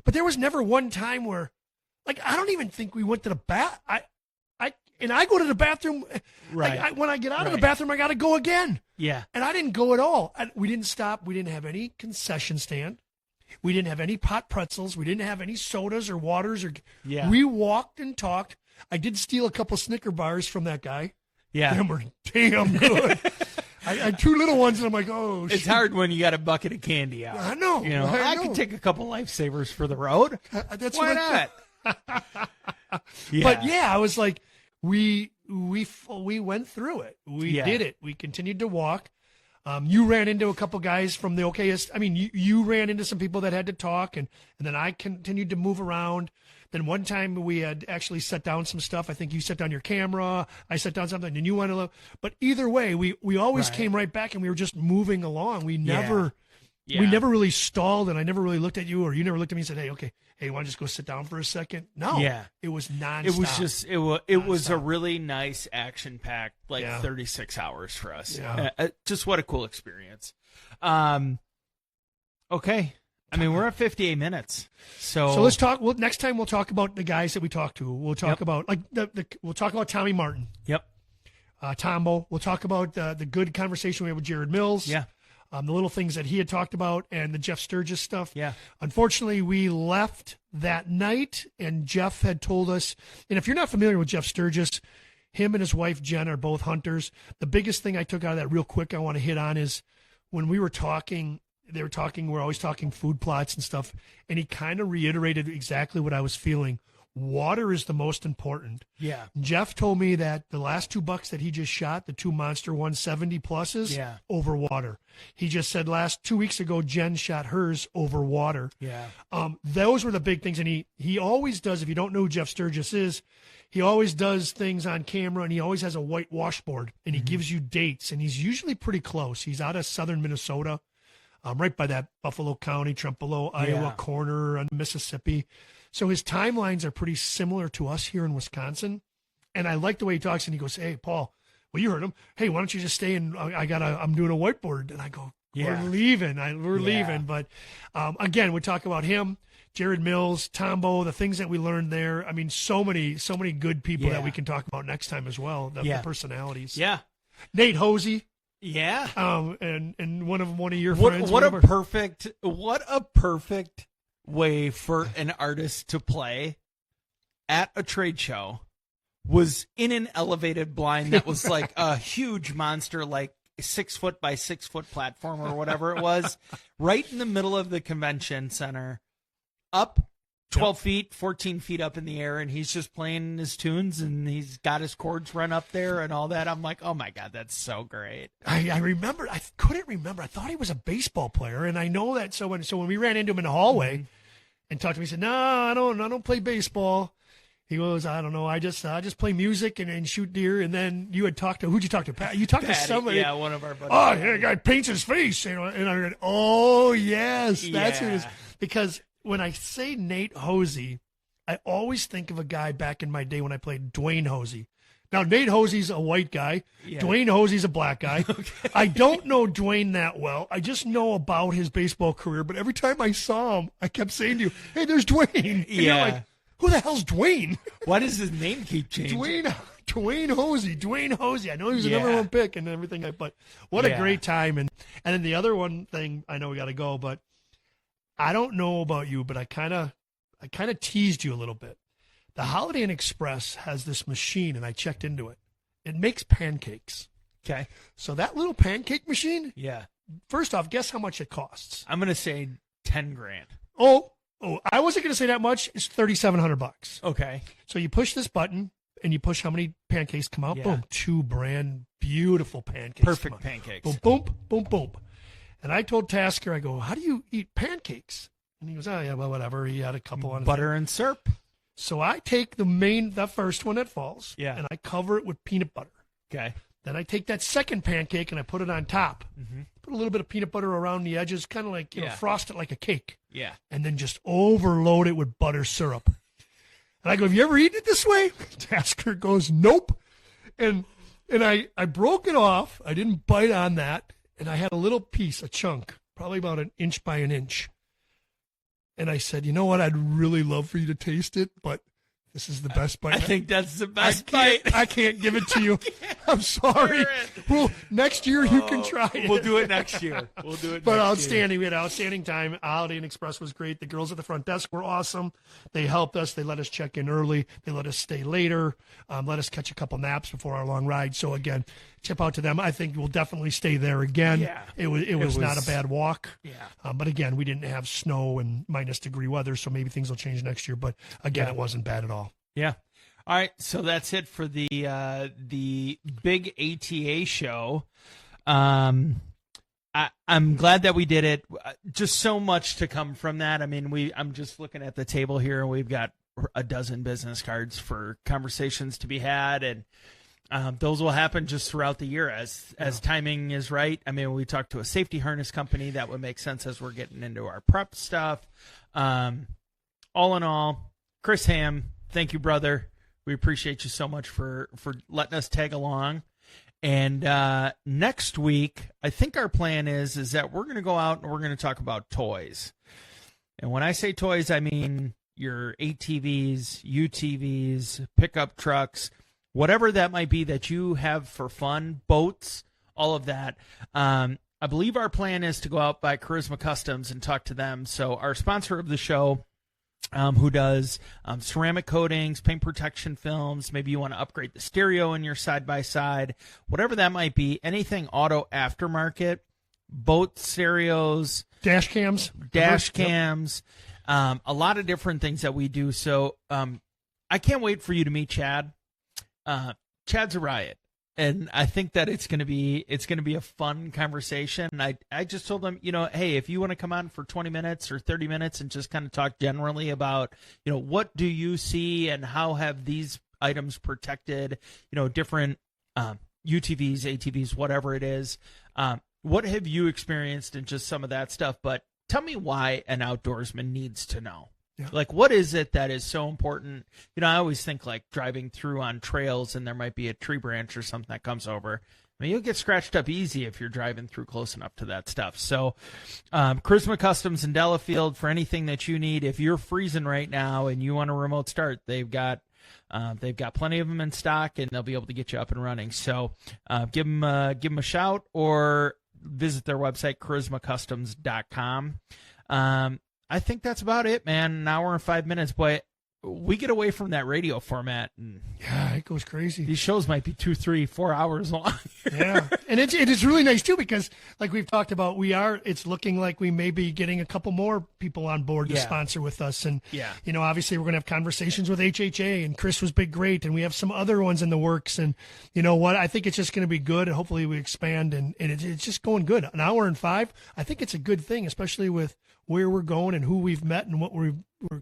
but there was never one time where, like, I don't even think we went to the bath. I go to the bathroom. Right. When I get out of the bathroom, I got to go again. Yeah. And I didn't go at all. We didn't stop. We didn't have any concession stand. We didn't have any pot pretzels. We didn't have any sodas or waters. We walked and talked. I did steal a couple Snicker bars from that guy. Yeah. Them were damn good. I had 2 little ones, and I'm like, oh, it's hard when you got a bucket of candy out. I know. I could take a couple Lifesavers for the road. That's why not? But I was like, we went through it. We did it. We continued to walk. You ran into a couple guys from the OKS. I mean, you ran into some people that had to talk, and then I continued to move around. Then one time we had actually set down some stuff. I think you set down your camera. I set down something, and you went a little. But either way, we always came right back, and we were just moving along. We never really stalled, and I never really looked at you, or you never looked at me and said, hey, you want to just go sit down for a second? No. Yeah. It was nonstop. It was just it was a really nice action-packed 36 hours for us. Yeah. Just what a cool experience. Okay. I mean, we're at 58 minutes. So let's talk. Well, next time we'll talk about the guys that we talked to. We'll talk about we'll talk about Tommy Martin. Yep. Tombo. We'll talk about the good conversation we had with Jared Mills. Yeah. The little things that he had talked about and the Jeff Sturgis stuff. Yeah. Unfortunately, we left that night, and Jeff had told us, and if you're not familiar with Jeff Sturgis, him and his wife, Jen, are both hunters. The biggest thing I took out of that real quick I want to hit on is when we were talking, we're always talking food plots and stuff, and he kind of reiterated exactly what I was feeling. Water is the most important. Yeah. Jeff told me that the last 2 bucks that he just shot, the 2 Monster 170 pluses, over water. He just said 2 weeks ago, Jen shot hers over water. Yeah. Those were the big things. And he always does, if you don't know who Jeff Sturgis is, he always does things on camera, and he always has a white washboard, and he gives you dates, and he's usually pretty close. He's out of southern Minnesota, right by that Buffalo County, Trempealeau, Iowa corner on Mississippi. So his timelines are pretty similar to us here in Wisconsin. And I like the way he talks, and he goes, hey, Paul, well, you heard him. Hey, why don't you just stay and I'm doing a whiteboard. And I go, we're leaving. We're leaving. But again, we talk about him, Jared Mills, Tombo, the things that we learned there. I mean, so many good people that we can talk about next time as well, the personalities. Yeah. Nate Hosey. Yeah. And one of your friends. What a perfect way for an artist to play at a trade show was in an elevated blind that was like a huge monster, like 6-foot by 6-foot platform or whatever it was, right in the middle of the convention center, up 12 feet, 14 feet up in the air, and he's just playing his tunes, and he's got his chords run up there and all that. I'm like, oh my God, that's so great. I remember, I couldn't remember. I thought he was a baseball player, and I know that. So when we ran into him in the hallway and talked to me, he said, no, I don't play baseball. He goes, I don't know, I just play music and shoot deer. And then you had talked to, who'd you talk to? Pat? You talked to somebody. Yeah, one of our buddies. Oh, yeah, the guy paints his face. And I went, oh, yes, that's who it is. Because when I say Nate Hosey, I always think of a guy back in my day when I played Dwayne Hosey. Now, Nate Hosey's a white guy. Yeah. Dwayne Hosey's a black guy. Okay. I don't know Dwayne that well. I just know about his baseball career. But every time I saw him, I kept saying to you, hey, there's Dwayne. And you're like, who the hell's Dwayne? Why does his name keep changing? Dwayne Hosey. I know he was the number one pick and everything. But what a great time. And then the other one thing, I know we got to go, but I don't know about you, but I kind of teased you a little bit. The Holiday Inn Express has this machine, and I checked into it. It makes pancakes. Okay. So that little pancake machine. Yeah. First off, guess how much it costs? I'm gonna say $10,000. Oh, I wasn't gonna say that much. It's $3,700. Okay. So you push this button, and you push how many pancakes come out. Yeah. Boom, 2 brand beautiful pancakes. Perfect pancakes. Boom, boom, boom, boom. And I told Tasker, I go, how do you eat pancakes? And he goes, oh, yeah, well, whatever. He had a couple on butter and syrup. So I take the first one that falls, and I cover it with peanut butter. Okay. Then I take that second pancake and I put it on top. Mm-hmm. Put a little bit of peanut butter around the edges, kind of like, frost it like a cake. Yeah. And then just overload it with butter syrup. And I go, have you ever eaten it this way? Tasker goes, nope. And I broke it off. I didn't bite on that. And I had a little piece, a chunk, probably about 1 inch by 1 inch. And I said, you know what? I'd really love for you to taste it, but this is the best bite. I think that's the best bite. I can't give it to you. I'm sorry. Well, next year you can try it. We'll do it next year. But outstanding. We had an outstanding time. Holiday Inn Express was great. The girls at the front desk were awesome. They helped us. They let us check in early. They let us stay later. Let us catch a couple naps before our long ride. So again, tip out to them. I think we'll definitely stay there again. Yeah. It was not a bad walk. Yeah. But again, we didn't have snow and -degree weather, so maybe things will change next year. But again, it wasn't bad at all. Yeah. All right. So that's it for the big ATA show. I'm glad that we did it. Just so much to come from that. I mean, I'm just looking at the table here, and we've got a dozen business cards for conversations to be had, and those will happen just throughout the year as timing is right. I mean, we talked to a safety harness company that would make sense as we're getting into our prep stuff. All in all, Chris Ham, thank you, brother. We appreciate you so much for letting us tag along. And next week, I think our plan is that we're going to go out and we're going to talk about toys. And when I say toys, I mean your ATVs, UTVs, pickup trucks, whatever that might be that you have for fun, boats, all of that. I believe our plan is to go out by Charisma Customs and talk to them. So our sponsor of the show, who does ceramic coatings, paint protection films, maybe you want to upgrade the stereo in your side-by-side, whatever that might be, anything auto aftermarket, boat stereos, dash cams, a lot of different things that we do. So I can't wait for you to meet Chad. Chad's a riot. And I think that it's going to be a fun conversation. And I just told them, hey, if you want to come on for 20 minutes or 30 minutes and just kind of talk generally about, what do you see and how have these items protected, different UTVs, ATVs, whatever it is. What have you experienced in just some of that stuff? But tell me why an outdoorsman needs to know. Yeah. Like, what is it that is so important? I always think like driving through on trails and there might be a tree branch or something that comes over. I mean, you'll get scratched up easy if you're driving through close enough to that stuff. So Charisma Customs in Delafield, for anything that you need, if you're freezing right now and you want a remote start, they've got plenty of them in stock and they'll be able to get you up and running. So give them a shout or visit their website, charismacustoms.com. I think that's about it, man. An hour and 5 minutes. Boy, we get away from that radio format, and yeah, it goes crazy. These shows might be 2, 3, 4 hours long. Yeah, and it is really nice too, because like we've talked about, it's looking like we may be getting a couple more people on board to sponsor with us, and obviously we're going to have conversations with HHA, and Chris was great, and we have some other ones in the works, and you know what, I think it's just going to be good, and hopefully we expand, and it's just going good. An hour and 5, I think it's a good thing, especially with where we're going and who we've met and what we're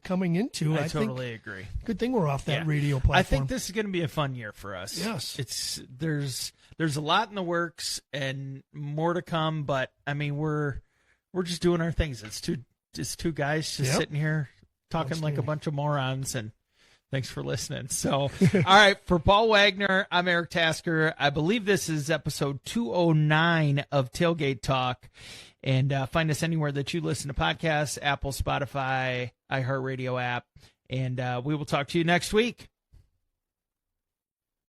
coming into. I totally agree. Good thing we're off that radio platform. I think this is going to be a fun year for us. Yes. There's a lot in the works and more to come, but I mean we're just doing our things. It's two guys just sitting here talking like a bunch of morons, and thanks for listening. So, all right, for Paul Wagner, I'm Eric Tasker. I believe this is episode 209 of Tailgate Talk. And find us anywhere that you listen to podcasts, Apple, Spotify, iHeartRadio app. And we will talk to you next week.